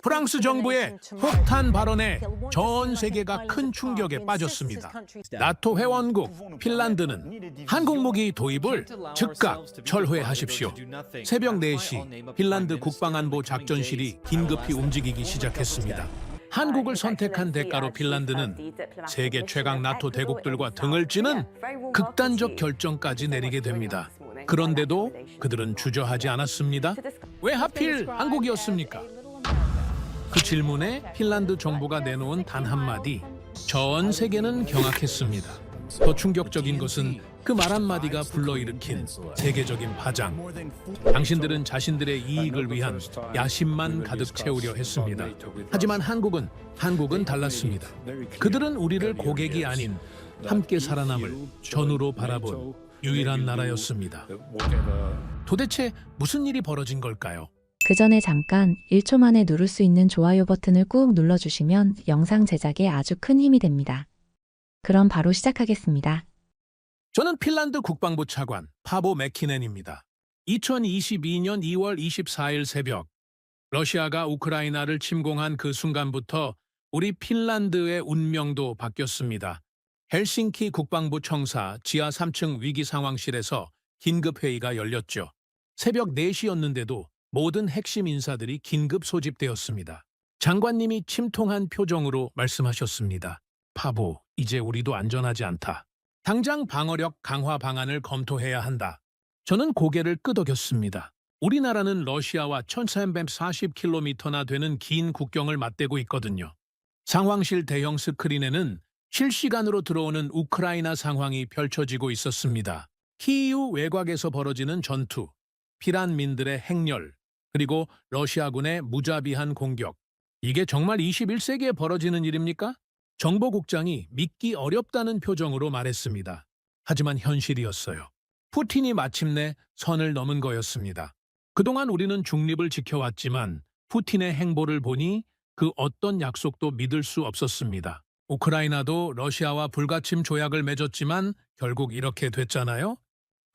프랑스 정부의 폭탄 발언에 전 세계가 큰 충격에 빠졌습니다. 나토 회원국 핀란드는 한국 무기 도입을 즉각 철회하십시오. 새벽 4시 핀란드 국방안보 작전실이 긴급히 움직이기 시작했습니다. 한국을 선택한 대가로 핀란드는 세계 최강 나토 대국들과 등을 찌는 극단적 결정까지 내리게 됩니다. 그런데도 그들은 주저하지 않았습니다. 왜 하필 한국이었습니까? 그 질문에 핀란드 정부가 내놓은 단 한마디, 전 세계는 경악했습니다. 더 충격적인 것은 그 말 한마디가 불러일으킨 세계적인 파장. 당신들은 자신들의 이익을 위한 야심만 가득 채우려 했습니다. 하지만 한국은 달랐습니다. 그들은 우리를 고객이 아닌 함께 살아남을 전우로 바라본 유일한 나라였습니다. 도대체 무슨 일이 벌어진 걸까요? 그 전에 잠깐 1초 만에 누를 수 있는 좋아요 버튼을 꾹 눌러주시면 영상 제작에 아주 큰 힘이 됩니다. 그럼 바로 시작하겠습니다. 저는 핀란드 국방부 차관 파보 매키넨입니다. 2022년 2월 24일 새벽, 러시아가 우크라이나를 침공한 그 순간부터 우리 핀란드의 운명도 바뀌었습니다. 헬싱키 국방부 청사 지하 3층 위기상황실에서 긴급회의가 열렸죠. 새벽 4시였는데도 모든 핵심 인사들이 긴급 소집되었습니다. 장관님이 침통한 표정으로 말씀하셨습니다. 파보, 이제 우리도 안전하지 않다. 당장 방어력 강화 방안을 검토해야 한다. 저는 고개를 끄덕였습니다. 우리나라는 러시아와 1340km나 되는 긴 국경을 맞대고 있거든요. 상황실 대형 스크린에는 실시간으로 들어오는 우크라이나 상황이 펼쳐지고 있었습니다. 키이우 외곽에서 벌어지는 전투, 피란민들의 행렬, 그리고 러시아군의 무자비한 공격. 이게 정말 21세기에 벌어지는 일입니까? 정보국장이 믿기 어렵다는 표정으로 말했습니다. 하지만 현실이었어요. 푸틴이 마침내 선을 넘은 거였습니다. 그동안 우리는 중립을 지켜왔지만 푸틴의 행보를 보니 그 어떤 약속도 믿을 수 없었습니다. 우크라이나도 러시아와 불가침 조약을 맺었지만 결국 이렇게 됐잖아요.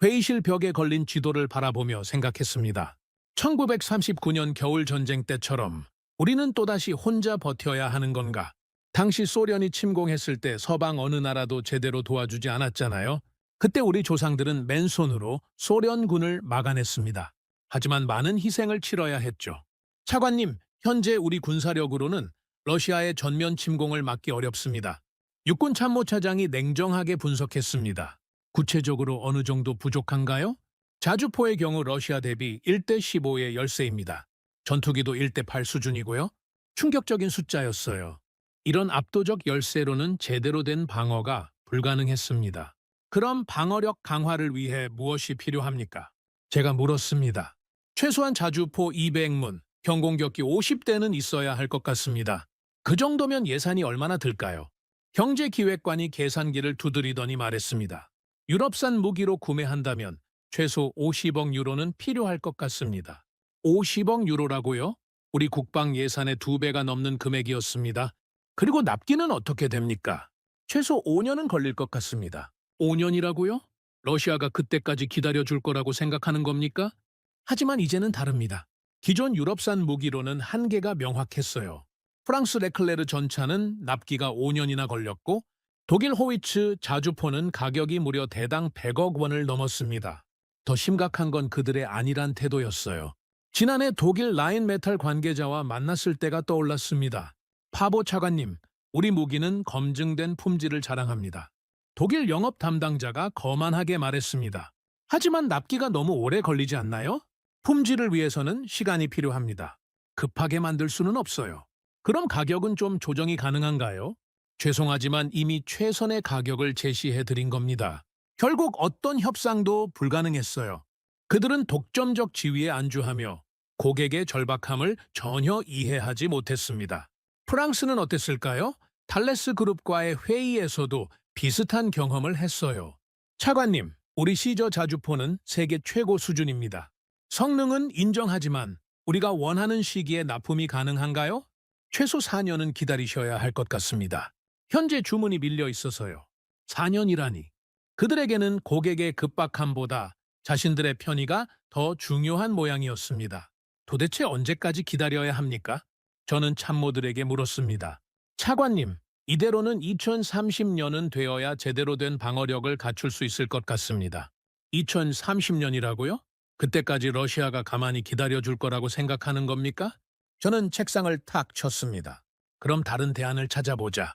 회의실 벽에 걸린 지도를 바라보며 생각했습니다. 1939년 겨울 전쟁 때처럼 우리는 또다시 혼자 버텨야 하는 건가? 당시 소련이 침공했을 때 서방 어느 나라도 제대로 도와주지 않았잖아요. 그때 우리 조상들은 맨손으로 소련군을 막아냈습니다. 하지만 많은 희생을 치러야 했죠. 차관님, 현재 우리 군사력으로는 러시아의 전면 침공을 막기 어렵습니다. 육군 참모차장이 냉정하게 분석했습니다. 구체적으로 어느 정도 부족한가요? 자주포의 경우 러시아 대비 1대15의 열세입니다. 전투기도 1대8 수준이고요. 충격적인 숫자였어요. 이런 압도적 열세로는 제대로 된 방어가 불가능했습니다. 그럼 방어력 강화를 위해 무엇이 필요합니까? 제가 물었습니다. 최소한 자주포 200문, 경공격기 50대는 있어야 할 것 같습니다. 그 정도면 예산이 얼마나 들까요? 경제기획관이 계산기를 두드리더니 말했습니다. 유럽산 무기로 구매한다면 최소 50억 유로는 필요할 것 같습니다. 50억 유로라고요? 우리 국방 예산의 2배가 넘는 금액이었습니다. 그리고 납기는 어떻게 됩니까? 최소 5년은 걸릴 것 같습니다. 5년이라고요? 러시아가 그때까지 기다려줄 거라고 생각하는 겁니까? 하지만 이제는 다릅니다. 기존 유럽산 무기로는 한계가 명확했어요. 프랑스 레클레르 전차는 납기가 5년이나 걸렸고 독일 호위츠 자주포는 가격이 무려 대당 100억 원을 넘었습니다. 더 심각한 건 그들의 안일한 태도였어요. 지난해 독일 라인메탈 관계자와 만났을 때가 떠올랐습니다. 파보 차관님, 우리 무기는 검증된 품질을 자랑합니다. 독일 영업 담당자가 거만하게 말했습니다. 하지만 납기가 너무 오래 걸리지 않나요? 품질을 위해서는 시간이 필요합니다. 급하게 만들 수는 없어요. 그럼 가격은 좀 조정이 가능한가요? 죄송하지만 이미 최선의 가격을 제시해드린 겁니다. 결국 어떤 협상도 불가능했어요. 그들은 독점적 지위에 안주하며 고객의 절박함을 전혀 이해하지 못했습니다. 프랑스는 어땠을까요? 탈레스 그룹과의 회의에서도 비슷한 경험을 했어요. 차관님, 우리 시저 자주포는 세계 최고 수준입니다. 성능은 인정하지만 우리가 원하는 시기에 납품이 가능한가요? 최소 4년은 기다리셔야 할 것 같습니다. 현재 주문이 밀려 있어서요. 4년이라니. 그들에게는 고객의 급박함보다 자신들의 편의가 더 중요한 모양이었습니다. 도대체 언제까지 기다려야 합니까? 저는 참모들에게 물었습니다. 차관님, 이대로는 2030년은 되어야 제대로 된 방어력을 갖출 수 있을 것 같습니다. 2030년이라고요? 그때까지 러시아가 가만히 기다려줄 거라고 생각하는 겁니까? 저는 책상을 탁 쳤습니다. 그럼 다른 대안을 찾아보자.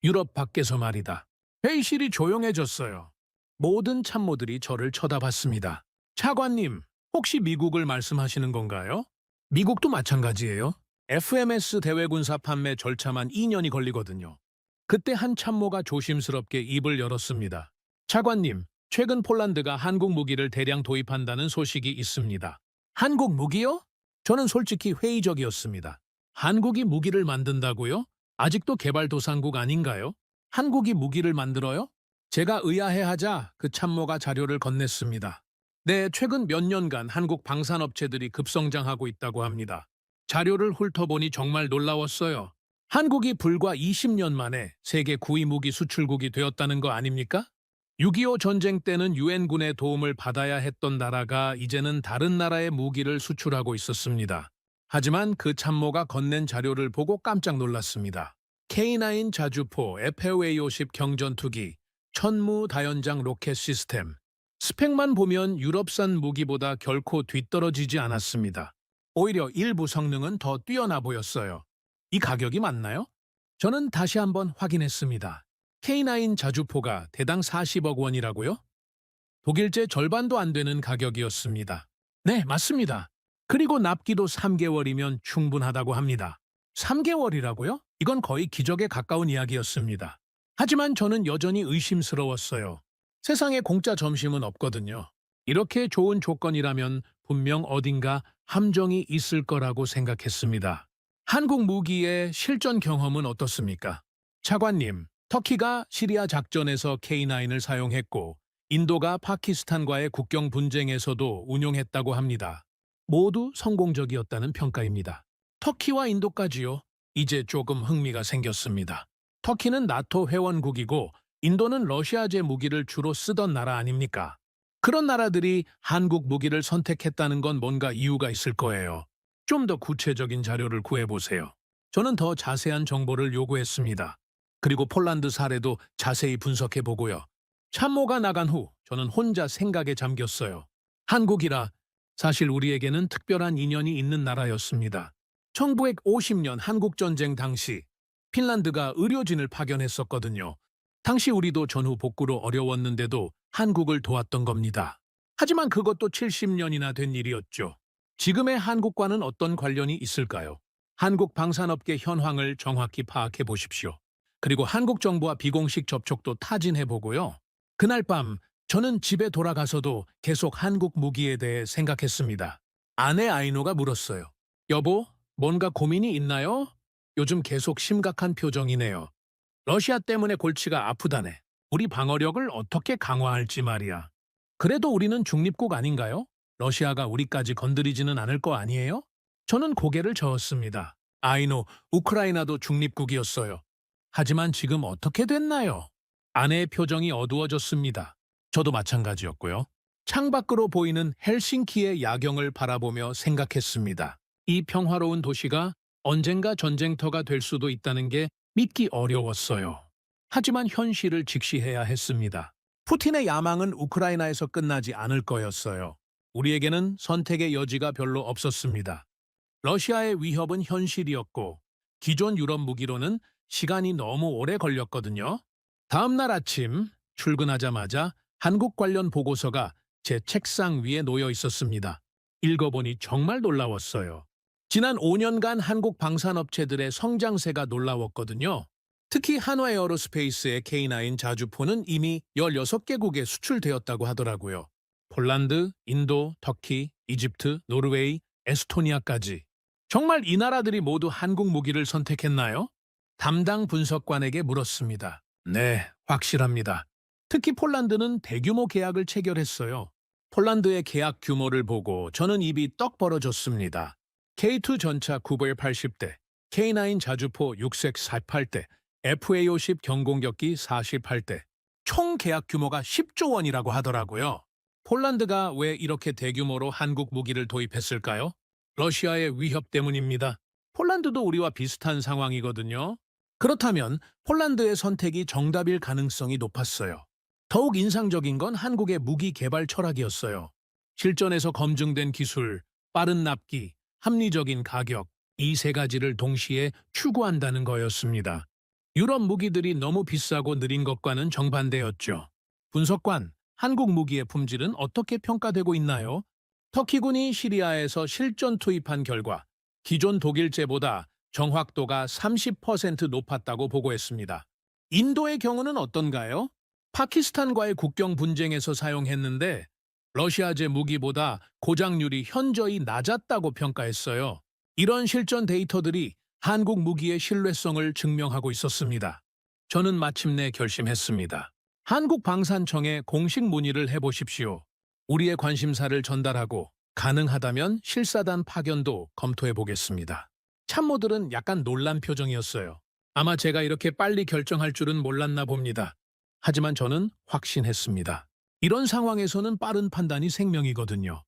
유럽 밖에서 말이다. 회의실이 조용해졌어요. 모든 참모들이 저를 쳐다봤습니다. 차관님, 혹시 미국을 말씀하시는 건가요? 미국도 마찬가지예요. FMS 대외군사 판매 절차만 2년이 걸리거든요. 그때 한 참모가 조심스럽게 입을 열었습니다. 차관님, 최근 폴란드가 한국 무기를 대량 도입한다는 소식이 있습니다. 한국 무기요? 저는 솔직히 회의적이었습니다. 한국이 무기를 만든다고요? 아직도 개발도상국 아닌가요? 한국이 무기를 만들어요? 제가 의아해하자 그 참모가 자료를 건넸습니다. 네, 최근 몇 년간 한국 방산업체들이 급성장하고 있다고 합니다. 자료를 훑어보니 정말 놀라웠어요. 한국이 불과 20년 만에 세계 9위 무기 수출국이 되었다는 거 아닙니까? 6.25 전쟁 때는 유엔군의 도움을 받아야 했던 나라가 이제는 다른 나라의 무기를 수출하고 있었습니다. 하지만 그 참모가 건넨 자료를 보고 깜짝 놀랐습니다. K9 자주포, FA-50 경전투기, 천무 다연장 로켓 시스템. 스펙만 보면 유럽산 무기보다 결코 뒤떨어지지 않았습니다. 오히려 일부 성능은 더 뛰어나 보였어요. 이 가격이 맞나요? 저는 다시 한번 확인했습니다. K9 자주포가 대당 40억 원이라고요? 독일제 절반도 안 되는 가격이었습니다. 네, 맞습니다. 그리고 납기도 3개월이면 충분하다고 합니다. 3개월이라고요? 이건 거의 기적에 가까운 이야기였습니다. 하지만 저는 여전히 의심스러웠어요. 세상에 공짜 점심은 없거든요. 이렇게 좋은 조건이라면 분명 어딘가 함정이 있을 거라고 생각했습니다. 한국 무기의 실전 경험은 어떻습니까? 차관님, 터키가 시리아 작전에서 K9을 사용했고 인도가 파키스탄과의 국경 분쟁에서도 운용했다고 합니다. 모두 성공적이었다는 평가입니다. 터키와 인도까지요? 이제 조금 흥미가 생겼습니다. 터키는 나토 회원국이고 인도는 러시아제 무기를 주로 쓰던 나라 아닙니까? 그런 나라들이 한국 무기를 선택했다는 건 뭔가 이유가 있을 거예요. 좀 더 구체적인 자료를 구해보세요. 저는 더 자세한 정보를 요구했습니다. 그리고 폴란드 사례도 자세히 분석해보고요. 참모가 나간 후 저는 혼자 생각에 잠겼어요. 한국이라 사실 우리에게는 특별한 인연이 있는 나라였습니다. 1950년 한국전쟁 당시 핀란드가 의료진을 파견했었거든요. 당시 우리도 전후 복구로 어려웠는데도 한국을 도왔던 겁니다. 하지만 그것도 70년이나 된 일이었죠. 지금의 한국과는 어떤 관련이 있을까요? 한국 방산업계 현황을 정확히 파악해 보십시오. 그리고 한국 정부와 비공식 접촉도 타진해 보고요. 그날 밤 저는 집에 돌아가서도 계속 한국 무기에 대해 생각했습니다. 아내 아이노가 물었어요. 여보, 뭔가 고민이 있나요? 요즘 계속 심각한 표정이네요. 러시아 때문에 골치가 아프다네. 우리 방어력을 어떻게 강화할지 말이야. 그래도 우리는 중립국 아닌가요? 러시아가 우리까지 건드리지는 않을 거 아니에요? 저는 고개를 저었습니다. 아이노, 우크라이나도 중립국이었어요. 하지만 지금 어떻게 됐나요? 아내의 표정이 어두워졌습니다. 저도 마찬가지였고요. 창밖으로 보이는 헬싱키의 야경을 바라보며 생각했습니다. 이 평화로운 도시가 언젠가 전쟁터가 될 수도 있다는 게 믿기 어려웠어요. 하지만 현실을 직시해야 했습니다. 푸틴의 야망은 우크라이나에서 끝나지 않을 거였어요. 우리에게는 선택의 여지가 별로 없었습니다. 러시아의 위협은 현실이었고 기존 유럽 무기로는 시간이 너무 오래 걸렸거든요. 다음 날 아침 출근하자마자 한국 관련 보고서가 제 책상 위에 놓여 있었습니다. 읽어보니 정말 놀라웠어요. 지난 5년간 한국 방산업체들의 성장세가 놀라웠거든요. 특히 한화에어로스페이스의 K9 자주포는 이미 16개국에 수출되었다고 하더라고요. 폴란드, 인도, 터키, 이집트, 노르웨이, 에스토니아까지. 정말 이 나라들이 모두 한국 무기를 선택했나요? 담당 분석관에게 물었습니다. 네, 확실합니다. 특히 폴란드는 대규모 계약을 체결했어요. 폴란드의 계약 규모를 보고 저는 입이 떡 벌어졌습니다. K2 전차 980대, K9 자주포 6색 48대, FA-50 경공격기 48대. 총 계약 규모가 10조 원이라고 하더라고요. 폴란드가 왜 이렇게 대규모로 한국 무기를 도입했을까요? 러시아의 위협 때문입니다. 폴란드도 우리와 비슷한 상황이거든요. 그렇다면 폴란드의 선택이 정답일 가능성이 높았어요. 더욱 인상적인 건 한국의 무기 개발 철학이었어요. 실전에서 검증된 기술, 빠른 납기, 합리적인 가격, 이 세 가지를 동시에 추구한다는 거였습니다. 유럽 무기들이 너무 비싸고 느린 것과는 정반대였죠. 분석관, 한국 무기의 품질은 어떻게 평가되고 있나요? 터키군이 시리아에서 실전 투입한 결과 기존 독일제보다 정확도가 30% 높았다고 보고했습니다. 인도의 경우는 어떤가요? 파키스탄과의 국경 분쟁에서 사용했는데 러시아제 무기보다 고장률이 현저히 낮았다고 평가했어요. 이런 실전 데이터들이 한국 무기의 신뢰성을 증명하고 있었습니다. 저는 마침내 결심했습니다. 한국 방산청에 공식 문의를 해보십시오. 우리의 관심사를 전달하고 가능하다면 실사단 파견도 검토해 보겠습니다. 참모들은 약간 놀란 표정이었어요. 아마 제가 이렇게 빨리 결정할 줄은 몰랐나 봅니다. 하지만 저는 확신했습니다. 이런 상황에서는 빠른 판단이 생명이거든요.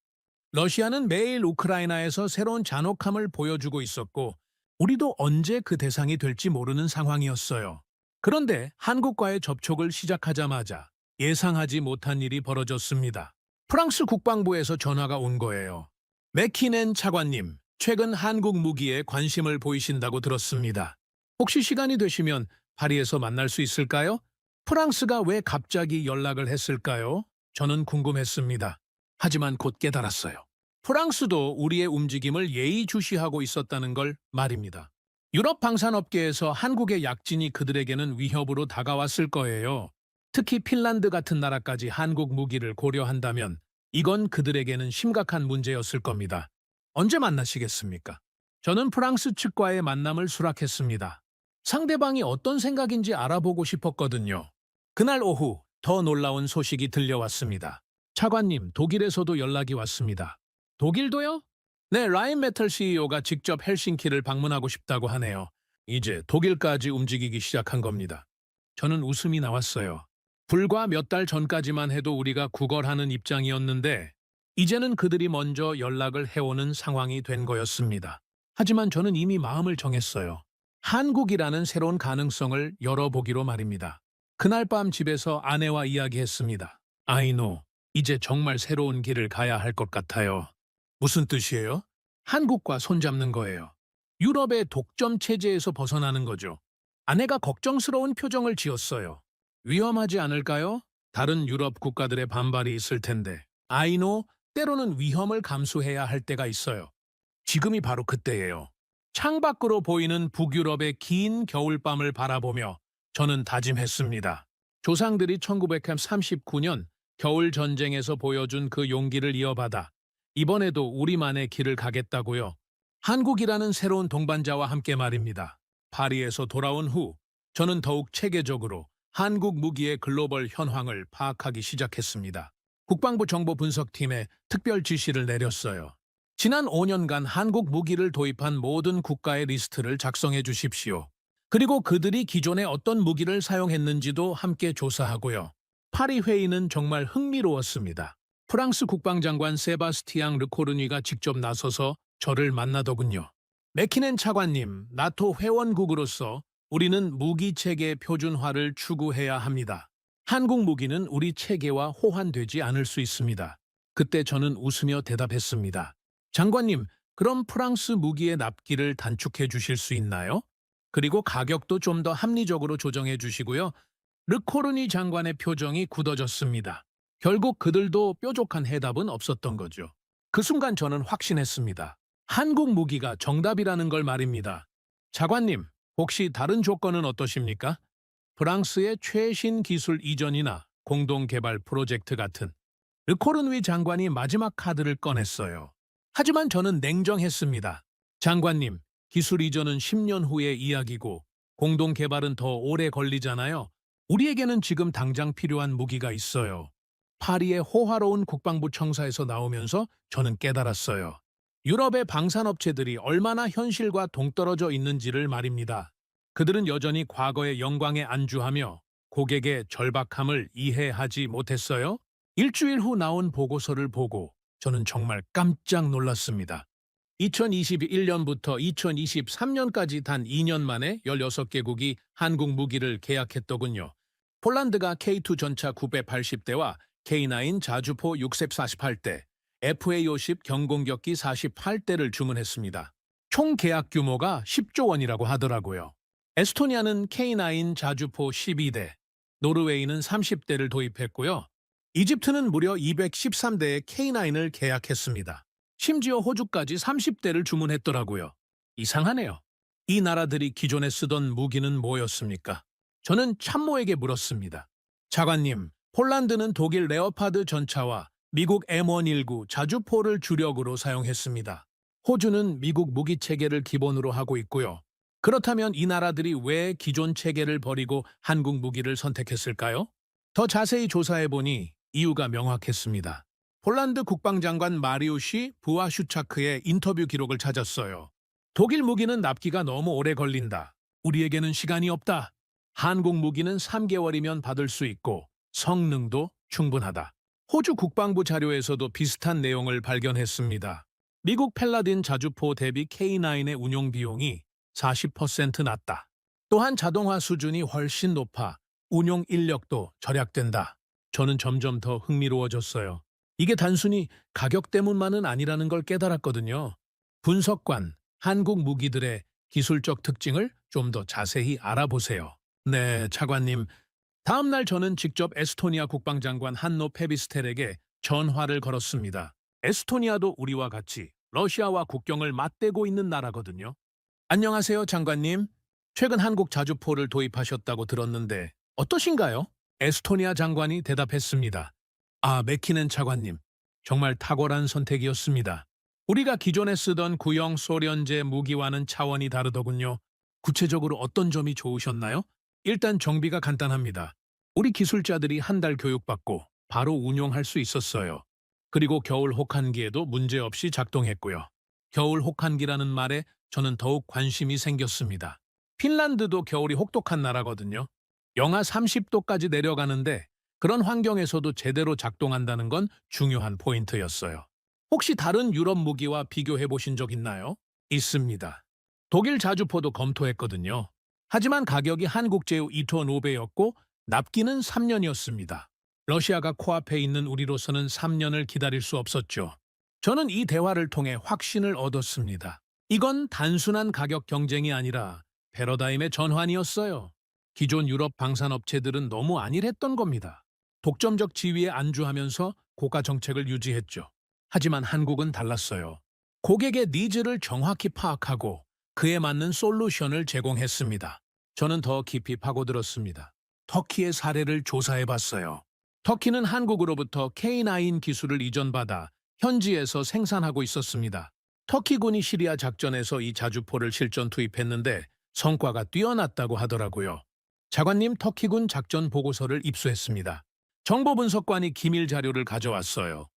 러시아는 매일 우크라이나에서 새로운 잔혹함을 보여주고 있었고 우리도 언제 그 대상이 될지 모르는 상황이었어요. 그런데 한국과의 접촉을 시작하자마자 예상하지 못한 일이 벌어졌습니다. 프랑스 국방부에서 전화가 온 거예요. 맥키넨 차관님, 최근 한국 무기에 관심을 보이신다고 들었습니다. 혹시 시간이 되시면 파리에서 만날 수 있을까요? 프랑스가 왜 갑자기 연락을 했을까요? 저는 궁금했습니다. 하지만 곧 깨달았어요. 프랑스도 우리의 움직임을 예의주시하고 있었다는 걸 말입니다. 유럽 방산업계에서 한국의 약진이 그들에게는 위협으로 다가왔을 거예요. 특히 핀란드 같은 나라까지 한국 무기를 고려한다면 이건 그들에게는 심각한 문제였을 겁니다. 언제 만나시겠습니까? 저는 프랑스 측과의 만남을 수락했습니다. 상대방이 어떤 생각인지 알아보고 싶었거든요. 그날 오후 더 놀라운 소식이 들려왔습니다. 차관님, 독일에서도 연락이 왔습니다. 독일도요? 네, 라인메탈 CEO가 직접 헬싱키를 방문하고 싶다고 하네요. 이제 독일까지 움직이기 시작한 겁니다. 저는 웃음이 나왔어요. 불과 몇 달 전까지만 해도 우리가 구걸하는 입장이었는데 이제는 그들이 먼저 연락을 해오는 상황이 된 거였습니다. 하지만 저는 이미 마음을 정했어요. 한국이라는 새로운 가능성을 열어보기로 말입니다. 그날 밤 집에서 아내와 이야기했습니다. 아이노, 이제 정말 새로운 길을 가야 할 것 같아요. 무슨 뜻이에요? 한국과 손잡는 거예요. 유럽의 독점 체제에서 벗어나는 거죠. 아내가 걱정스러운 표정을 지었어요. 위험하지 않을까요? 다른 유럽 국가들의 반발이 있을 텐데. 아이노, 때로는 위험을 감수해야 할 때가 있어요. 지금이 바로 그때예요. 창밖으로 보이는 북유럽의 긴 겨울밤을 바라보며 저는 다짐했습니다. 조상들이 1939년 겨울 전쟁에서 보여준 그 용기를 이어받아 이번에도 우리만의 길을 가겠다고요. 한국이라는 새로운 동반자와 함께 말입니다. 파리에서 돌아온 후 저는 더욱 체계적으로 한국 무기의 글로벌 현황을 파악하기 시작했습니다. 국방부 정보분석팀에 특별 지시를 내렸어요. 지난 5년간 한국 무기를 도입한 모든 국가의 리스트를 작성해 주십시오. 그리고 그들이 기존에 어떤 무기를 사용했는지도 함께 조사하고요. 파리 회의는 정말 흥미로웠습니다. 프랑스 국방장관 세바스티앙 르코르니가 직접 나서서 저를 만나더군요. 맥키넨 차관님, 나토 회원국으로서 우리는 무기 체계 표준화를 추구해야 합니다. 한국 무기는 우리 체계와 호환되지 않을 수 있습니다. 그때 저는 웃으며 대답했습니다. 장관님, 그럼 프랑스 무기의 납기를 단축해 주실 수 있나요? 그리고 가격도 좀 더 합리적으로 조정해 주시고요. 르코르니 장관의 표정이 굳어졌습니다. 결국 그들도 뾰족한 해답은 없었던 거죠. 그 순간 저는 확신했습니다. 한국 무기가 정답이라는 걸 말입니다. 차관님, 혹시 다른 조건은 어떠십니까? 프랑스의 최신 기술 이전이나 공동 개발 프로젝트 같은. 르코르니 장관이 마지막 카드를 꺼냈어요. 하지만 저는 냉정했습니다. 장관님, 기술 이전은 10년 후의 이야기고 공동 개발은 더 오래 걸리잖아요. 우리에게는 지금 당장 필요한 무기가 있어요. 파리의 호화로운 국방부 청사에서 나오면서 저는 깨달았어요. 유럽의 방산업체들이 얼마나 현실과 동떨어져 있는지를 말입니다. 그들은 여전히 과거의 영광에 안주하며 고객의 절박함을 이해하지 못했어요. 일주일 후 나온 보고서를 보고 저는 정말 깜짝 놀랐습니다. 2021년부터 2023년까지 단 2년 만에 16개국이 한국 무기를 계약했더군요. 폴란드가 K2 전차 980대와 K9 자주포 648대, FA50 경공격기 48대를 주문했습니다. 총 계약 규모가 10조 원이라고 하더라고요. 에스토니아는 K9 자주포 12대, 노르웨이는 30대를 도입했고요. 이집트는 무려 213대의 K9을 계약했습니다. 심지어 호주까지 30대를 주문했더라고요. 이상하네요. 이 나라들이 기존에 쓰던 무기는 뭐였습니까? 저는 참모에게 물었습니다. 차관님, 폴란드는 독일 레오파드 전차와 미국 M119 자주포를 주력으로 사용했습니다. 호주는 미국 무기 체계를 기본으로 하고 있고요. 그렇다면 이 나라들이 왜 기존 체계를 버리고 한국 무기를 선택했을까요? 더 자세히 조사해보니 이유가 명확했습니다. 폴란드 국방장관 마리우시 부아슈차크의 인터뷰 기록을 찾았어요. 독일 무기는 납기가 너무 오래 걸린다. 우리에게는 시간이 없다. 한국 무기는 3개월이면 받을 수 있고 성능도 충분하다. 호주 국방부 자료에서도 비슷한 내용을 발견했습니다. 미국 펠라딘 자주포 대비 K9의 운용 비용이 40% 낮다. 또한 자동화 수준이 훨씬 높아 운용 인력도 절약된다. 저는 점점 더 흥미로워졌어요. 이게 단순히 가격 때문만은 아니라는 걸 깨달았거든요. 분석관, 한국 무기들의 기술적 특징을 좀 더 자세히 알아보세요. 네, 차관님. 다음 날 저는 직접 에스토니아 국방장관 한노 페비스텔에게 전화를 걸었습니다. 에스토니아도 우리와 같이 러시아와 국경을 맞대고 있는 나라거든요. 안녕하세요, 장관님. 최근 한국 자주포를 도입하셨다고 들었는데 어떠신가요? 에스토니아 장관이 대답했습니다. 아, 맥키넨 차관님. 정말 탁월한 선택이었습니다. 우리가 기존에 쓰던 구형 소련제 무기와는 차원이 다르더군요. 구체적으로 어떤 점이 좋으셨나요? 일단 정비가 간단합니다. 우리 기술자들이 한 달 교육받고 바로 운용할 수 있었어요. 그리고 겨울 혹한기에도 문제없이 작동했고요. 겨울 혹한기라는 말에 저는 더욱 관심이 생겼습니다. 핀란드도 겨울이 혹독한 나라거든요. 영하 30도까지 내려가는데 그런 환경에서도 제대로 작동한다는 건 중요한 포인트였어요. 혹시 다른 유럽 무기와 비교해 보신 적 있나요? 있습니다. 독일 자주포도 검토했거든요. 하지만 가격이 한국 제휴 2톤 5배였고 납기는 3년이었습니다. 러시아가 코앞에 있는 우리로서는 3년을 기다릴 수 없었죠. 저는 이 대화를 통해 확신을 얻었습니다. 이건 단순한 가격 경쟁이 아니라 패러다임의 전환이었어요. 기존 유럽 방산업체들은 너무 안일했던 겁니다. 독점적 지위에 안주하면서 고가 정책을 유지했죠. 하지만 한국은 달랐어요. 고객의 니즈를 정확히 파악하고 그에 맞는 솔루션을 제공했습니다. 저는 더 깊이 파고들었습니다. 터키의 사례를 조사해봤어요. 터키는 한국으로부터 K9 기술을 이전받아 현지에서 생산하고 있었습니다. 터키군이 시리아 작전에서 이 자주포를 실전 투입했는데 성과가 뛰어났다고 하더라고요. 차관님, 터키군 작전 보고서를 입수했습니다. 정보분석관이 기밀 자료를 가져왔어요.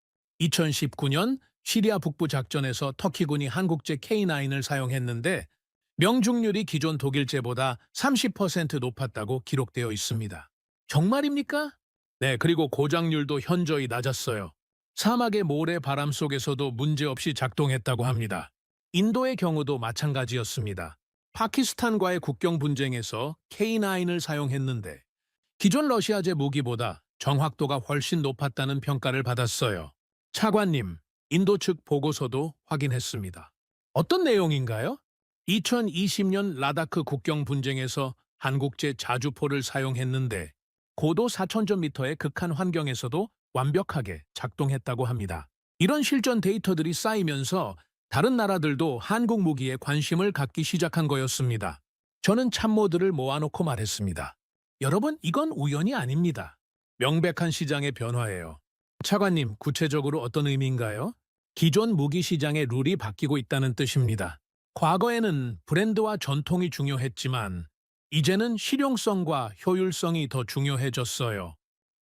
2019년 시리아 북부 작전에서 터키군이 한국제 K9을 사용했는데 명중률이 기존 독일제보다 30% 높았다고 기록되어 있습니다. 정말입니까? 네, 그리고 고장률도 현저히 낮았어요. 사막의 모래 바람 속에서도 문제없이 작동했다고 합니다. 인도의 경우도 마찬가지였습니다. 파키스탄과의 국경 분쟁에서 K9을 사용했는데 기존 러시아제 무기보다 정확도가 훨씬 높았다는 평가를 받았어요. 차관님, 인도 측 보고서도 확인했습니다. 어떤 내용인가요? 2020년 라다크 국경 분쟁에서 한국제 자주포를 사용했는데 고도 4,000제미터의 극한 환경에서도 완벽하게 작동했다고 합니다. 이런 실전 데이터들이 쌓이면서 다른 나라들도 한국 무기에 관심을 갖기 시작한 거였습니다. 저는 참모들을 모아놓고 말했습니다. 여러분, 이건 우연이 아닙니다. 명백한 시장의 변화예요. 차관님, 구체적으로 어떤 의미인가요? 기존 무기 시장의 룰이 바뀌고 있다는 뜻입니다. 과거에는 브랜드와 전통이 중요했지만 이제는 실용성과 효율성이 더 중요해졌어요.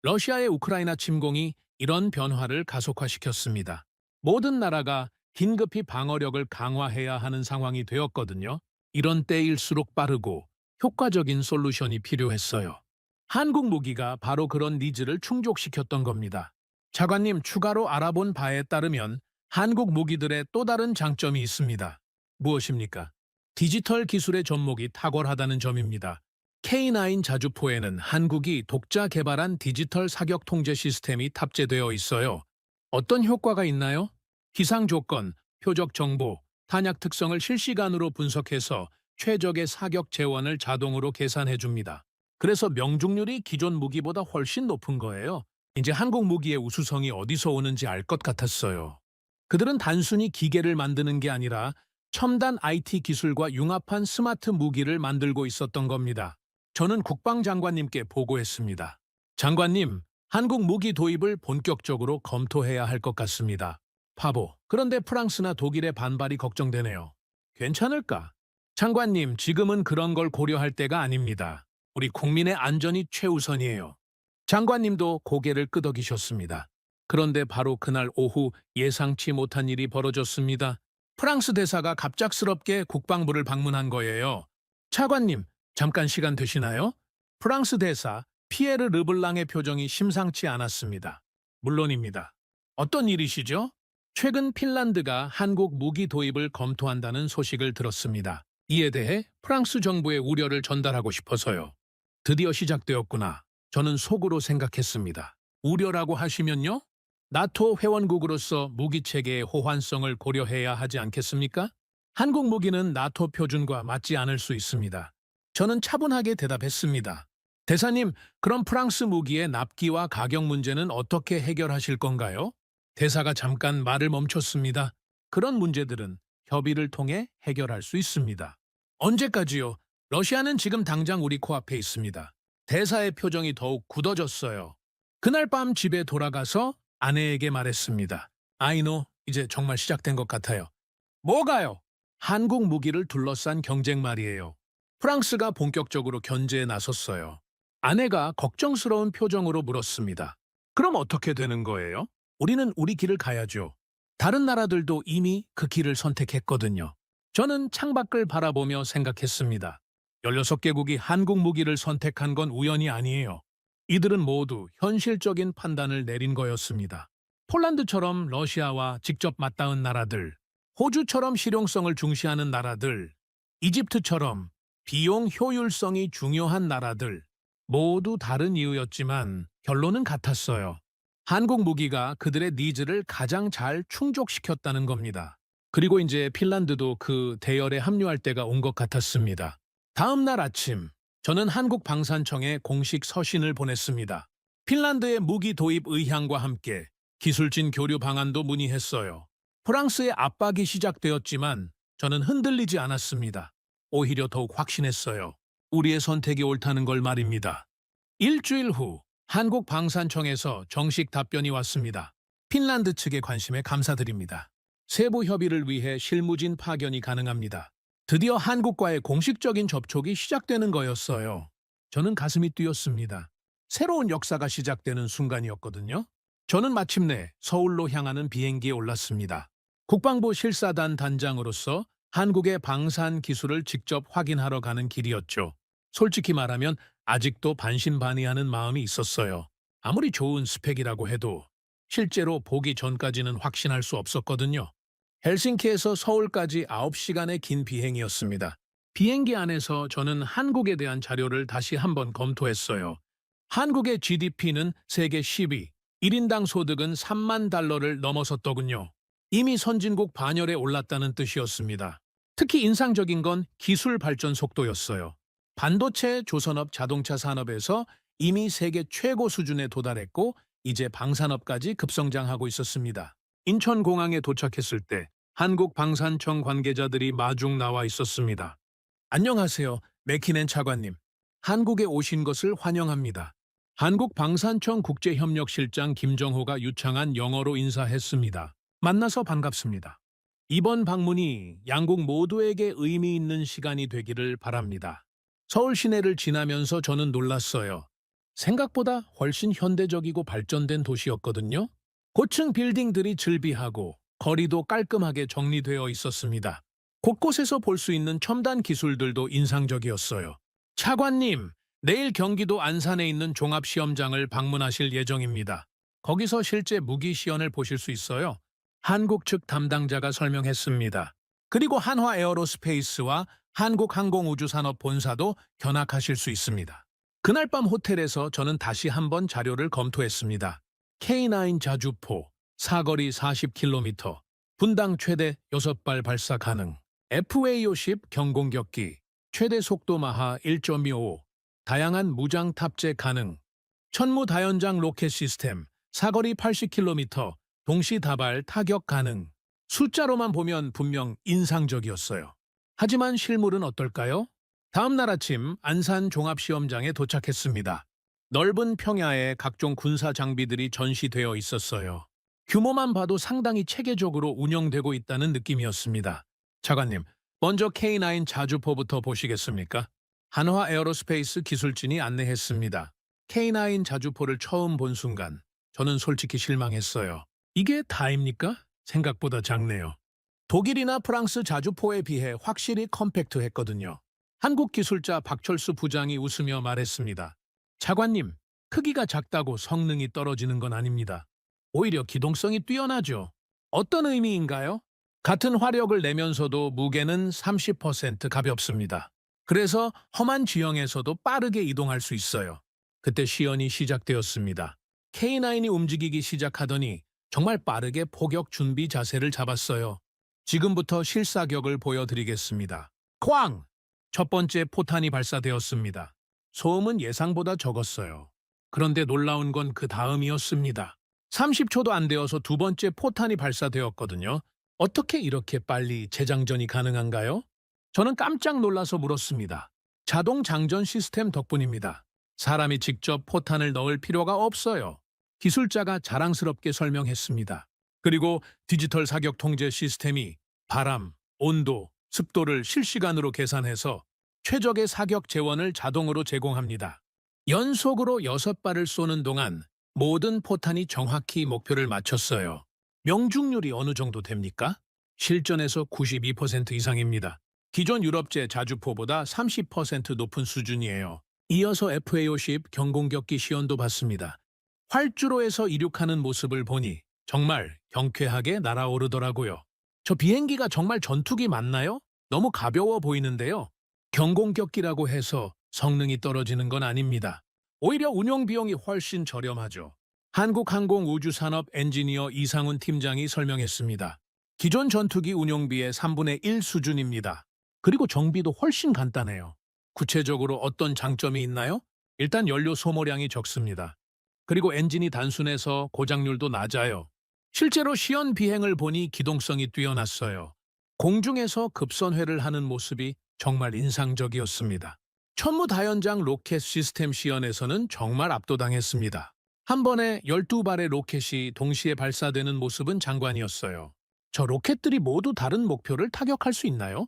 러시아의 우크라이나 침공이 이런 변화를 가속화시켰습니다. 모든 나라가 긴급히 방어력을 강화해야 하는 상황이 되었거든요. 이런 때일수록 빠르고 효과적인 솔루션이 필요했어요. 한국 무기가 바로 그런 니즈를 충족시켰던 겁니다. 차관님, 추가로 알아본 바에 따르면 한국 무기들의 또 다른 장점이 있습니다. 무엇입니까? 디지털 기술의 접목이 탁월하다는 점입니다. K9 자주포에는 한국이 독자 개발한 디지털 사격 통제 시스템이 탑재되어 있어요. 어떤 효과가 있나요? 기상 조건, 표적 정보, 탄약 특성을 실시간으로 분석해서 최적의 사격 재원을 자동으로 계산해 줍니다. 그래서 명중률이 기존 무기보다 훨씬 높은 거예요. 이제 한국 무기의 우수성이 어디서 오는지 알 것 같았어요. 그들은 단순히 기계를 만드는 게 아니라 첨단 IT 기술과 융합한 스마트 무기를 만들고 있었던 겁니다. 저는 국방장관님께 보고했습니다. 장관님, 한국 무기 도입을 본격적으로 검토해야 할 것 같습니다. 파보, 그런데 프랑스나 독일의 반발이 걱정되네요. 괜찮을까? 장관님, 지금은 그런 걸 고려할 때가 아닙니다. 우리 국민의 안전이 최우선이에요. 장관님도 고개를 끄덕이셨습니다. 그런데 바로 그날 오후 예상치 못한 일이 벌어졌습니다. 프랑스 대사가 갑작스럽게 국방부를 방문한 거예요. 차관님, 잠깐 시간 되시나요? 프랑스 대사 피에르 르블랑의 표정이 심상치 않았습니다. 물론입니다. 어떤 일이시죠? 최근 핀란드가 한국 무기 도입을 검토한다는 소식을 들었습니다. 이에 대해 프랑스 정부의 우려를 전달하고 싶어서요. 드디어 시작되었구나. 저는 속으로 생각했습니다. 우려라고 하시면요? 나토 회원국으로서 무기 체계의 호환성을 고려해야 하지 않겠습니까? 한국 무기는 나토 표준과 맞지 않을 수 있습니다. 저는 차분하게 대답했습니다. 대사님, 그럼 프랑스 무기의 납기와 가격 문제는 어떻게 해결하실 건가요? 대사가 잠깐 말을 멈췄습니다. 그런 문제들은 협의를 통해 해결할 수 있습니다. 언제까지요? 러시아는 지금 당장 우리 코앞에 있습니다. 대사의 표정이 더욱 굳어졌어요. 그날 밤 집에 돌아가서 아내에게 말했습니다. 아이노, 이제 정말 시작된 것 같아요. 뭐가요? 한국 무기를 둘러싼 경쟁 말이에요. 프랑스가 본격적으로 견제에 나섰어요. 아내가 걱정스러운 표정으로 물었습니다. 그럼 어떻게 되는 거예요? 우리는 우리 길을 가야죠. 다른 나라들도 이미 그 길을 선택했거든요. 저는 창밖을 바라보며 생각했습니다. 16개국이 한국 무기를 선택한 건 우연이 아니에요. 이들은 모두 현실적인 판단을 내린 거였습니다. 폴란드처럼 러시아와 직접 맞닿은 나라들, 호주처럼 실용성을 중시하는 나라들, 이집트처럼 비용 효율성이 중요한 나라들, 모두 다른 이유였지만 결론은 같았어요. 한국 무기가 그들의 니즈를 가장 잘 충족시켰다는 겁니다. 그리고 이제 핀란드도 그 대열에 합류할 때가 온 것 같았습니다. 다음 날 아침, 저는 한국 방산청에 공식 서신을 보냈습니다. 핀란드의 무기 도입 의향과 함께 기술진 교류 방안도 문의했어요. 프랑스의 압박이 시작되었지만 저는 흔들리지 않았습니다. 오히려 더욱 확신했어요. 우리의 선택이 옳다는 걸 말입니다. 일주일 후 한국 방산청에서 정식 답변이 왔습니다. 핀란드 측의 관심에 감사드립니다. 세부 협의를 위해 실무진 파견이 가능합니다. 드디어 한국과의 공식적인 접촉이 시작되는 거였어요. 저는 가슴이 뛰었습니다. 새로운 역사가 시작되는 순간이었거든요. 저는 마침내 서울로 향하는 비행기에 올랐습니다. 국방부 실사단 단장으로서 한국의 방산 기술을 직접 확인하러 가는 길이었죠. 솔직히 말하면 아직도 반신반의하는 마음이 있었어요. 아무리 좋은 스펙이라고 해도 실제로 보기 전까지는 확신할 수 없었거든요. 헬싱키에서 서울까지 9시간의 긴 비행이었습니다. 비행기 안에서 저는 한국에 대한 자료를 다시 한번 검토했어요. 한국의 GDP는 세계 10위, 1인당 소득은 3만 달러를 넘어섰더군요. 이미 선진국 반열에 올랐다는 뜻이었습니다. 특히 인상적인 건 기술 발전 속도였어요. 반도체, 조선업, 자동차 산업에서 이미 세계 최고 수준에 도달했고 이제 방산업까지 급성장하고 있었습니다. 인천공항에 도착했을 때 한국 방산청 관계자들이 마중 나와 있었습니다. 안녕하세요, 맥키넨 차관님. 한국에 오신 것을 환영합니다. 한국 방산청 국제협력실장 김정호가 유창한 영어로 인사했습니다. 만나서 반갑습니다. 이번 방문이 양국 모두에게 의미 있는 시간이 되기를 바랍니다. 서울 시내를 지나면서 저는 놀랐어요. 생각보다 훨씬 현대적이고 발전된 도시였거든요. 고층 빌딩들이 즐비하고 거리도 깔끔하게 정리되어 있었습니다. 곳곳에서 볼 수 있는 첨단 기술들도 인상적이었어요. 차관님, 내일 경기도 안산에 있는 종합시험장을 방문하실 예정입니다. 거기서 실제 무기 시연을 보실 수 있어요. 한국 측 담당자가 설명했습니다. 그리고 한화 에어로스페이스와 한국항공우주산업 본사도 견학하실 수 있습니다. 그날 밤 호텔에서 저는 다시 한번 자료를 검토했습니다. K9 자주포, 사거리 40km, 분당 최대 6발 발사 가능, FA-50 경공격기, 최대 속도 마하 1.25, 다양한 무장 탑재 가능, 천무다연장 로켓 시스템, 사거리 80km, 동시다발 타격 가능. 숫자로만 보면 분명 인상적이었어요. 하지만 실물은 어떨까요? 다음 날 아침 안산 종합시험장에 도착했습니다. 넓은 평야에 각종 군사 장비들이 전시되어 있었어요. 규모만 봐도 상당히 체계적으로 운영되고 있다는 느낌이었습니다. 차관님, 먼저 K9 자주포부터 보시겠습니까? 한화 에어로스페이스 기술진이 안내했습니다. K9 자주포를 처음 본 순간 저는 솔직히 실망했어요. 이게 다입니까? 생각보다 작네요. 독일이나 프랑스 자주포에 비해 확실히 컴팩트했거든요. 한국 기술자 박철수 부장이 웃으며 말했습니다. 차관님, 크기가 작다고 성능이 떨어지는 건 아닙니다. 오히려 기동성이 뛰어나죠. 어떤 의미인가요? 같은 화력을 내면서도 무게는 30% 가볍습니다. 그래서 험한 지형에서도 빠르게 이동할 수 있어요. 그때 시연이 시작되었습니다. K9이 움직이기 시작하더니 정말 빠르게 포격 준비 자세를 잡았어요. 지금부터 실사격을 보여드리겠습니다. 쾅! 첫 번째 포탄이 발사되었습니다. 소음은 예상보다 적었어요. 그런데 놀라운 건 그 다음이었습니다. 30초도 안 되어서 두 번째 포탄이 발사되었거든요. 어떻게 이렇게 빨리 재장전이 가능한가요? 저는 깜짝 놀라서 물었습니다. 자동 장전 시스템 덕분입니다. 사람이 직접 포탄을 넣을 필요가 없어요. 기술자가 자랑스럽게 설명했습니다. 그리고 디지털 사격 통제 시스템이 바람, 온도, 습도를 실시간으로 계산해서 최적의 사격 재원을 자동으로 제공합니다. 연속으로 6발을 쏘는 동안 모든 포탄이 정확히 목표를 맞췄어요. 명중률이 어느 정도 됩니까? 실전에서 92% 이상입니다. 기존 유럽제 자주포보다 30% 높은 수준이에요. 이어서 FA-50 경공격기 시연도 봤습니다. 활주로에서 이륙하는 모습을 보니 정말 경쾌하게 날아오르더라고요. 저 비행기가 정말 전투기 맞나요? 너무 가벼워 보이는데요. 경공격기라고 해서 성능이 떨어지는 건 아닙니다. 오히려 운영 비용이 훨씬 저렴하죠. 한국항공우주산업 엔지니어 이상훈 팀장이 설명했습니다. 기존 전투기 운용비의 3분의 1 수준입니다. 그리고 정비도 훨씬 간단해요. 구체적으로 어떤 장점이 있나요? 일단 연료 소모량이 적습니다. 그리고 엔진이 단순해서 고장률도 낮아요. 실제로 시연 비행을 보니 기동성이 뛰어났어요. 공중에서 급선회를 하는 모습이 정말 인상적이었습니다. 천무다연장 로켓 시스템 시연에서는 정말 압도당했습니다. 한 번에 12발의 로켓이 동시에 발사되는 모습은 장관이었어요. 저 로켓들이 모두 다른 목표를 타격할 수 있나요?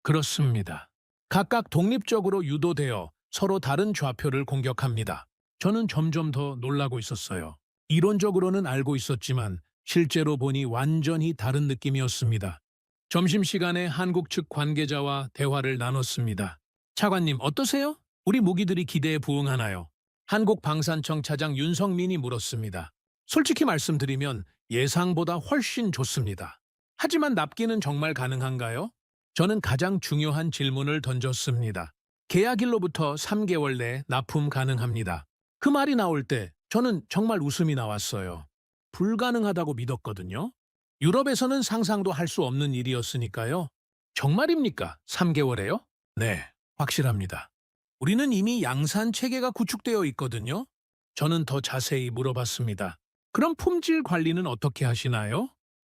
그렇습니다. 각각 독립적으로 유도되어 서로 다른 좌표를 공격합니다. 저는 점점 더 놀라고 있었어요. 이론적으로는 알고 있었지만 실제로 보니 완전히 다른 느낌이었습니다. 점심시간에 한국 측 관계자와 대화를 나눴습니다. 차관님 어떠세요? 우리 무기들이 기대에 부응하나요? 한국 방산청 차장 윤성민이 물었습니다. 솔직히 말씀드리면 예상보다 훨씬 좋습니다. 하지만 납기는 정말 가능한가요? 저는 가장 중요한 질문을 던졌습니다. 계약일로부터 3개월 내 납품 가능합니다. 그 말이 나올 때 저는 정말 웃음이 나왔어요. 불가능하다고 믿었거든요. 유럽에서는 상상도 할 수 없는 일이었으니까요. 정말입니까? 3개월에요? 네, 확실합니다. 우리는 이미 양산 체계가 구축되어 있거든요. 저는 더 자세히 물어봤습니다. 그럼 품질 관리는 어떻게 하시나요?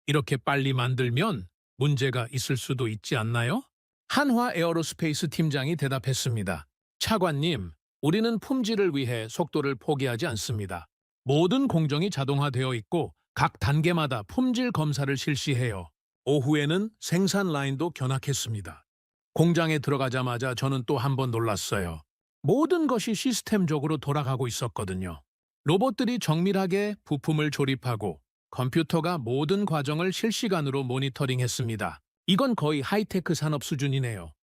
이렇게 빨리 만들면 문제가 있을 수도 있지 않나요? 한화 에어로스페이스 팀장이 대답했습니다. 차관님, 우리는 품질을 위해 속도를 포기하지 않습니다. 모든 공정이 자동화되어 있고 각 단계마다 품질 검사를 실시해요. 오후에는 생산 라인도 견학했습니다. 공장에 들어가자마자 저는 또 한 번 놀랐어요. 모든 것이 시스템적으로 돌아가고 있었거든요. 로봇들이 정밀하게 부품을 조립하고 컴퓨터가 모든 과정을 실시간으로 모니터링했습니다. 이건 거의 하이테크 산업 수준이네요.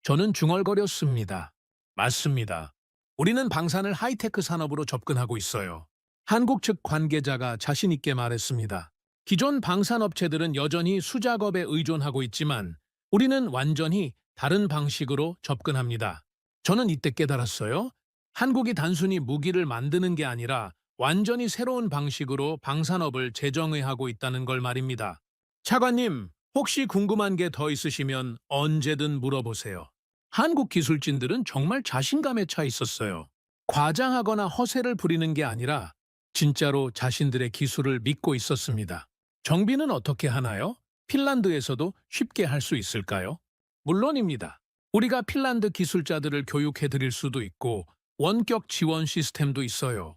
저는 중얼거렸습니다. 맞습니다. 우리는 방산을 하이테크 산업으로 접근하고 있어요. 한국 측 관계자가 자신 있게 말했습니다. 기존 방산업체들은 여전히 수작업에 의존하고 있지만 우리는 완전히 다른 방식으로 접근합니다. 저는 이때 깨달았어요. 한국이 단순히 무기를 만드는 게 아니라 완전히 새로운 방식으로 방산업을 재정의하고 있다는 걸 말입니다. 차관님, 혹시 궁금한 게 더 있으시면 언제든 물어보세요. 한국 기술진들은 정말 자신감에 차 있었어요. 과장하거나 허세를 부리는 게 아니라 진짜로 자신들의 기술을 믿고 있었습니다. 정비는 어떻게 하나요? 핀란드에서도 쉽게 할 수 있을까요? 물론입니다. 우리가 핀란드 기술자들을 교육해 드릴 수도 있고 원격 지원 시스템도 있어요.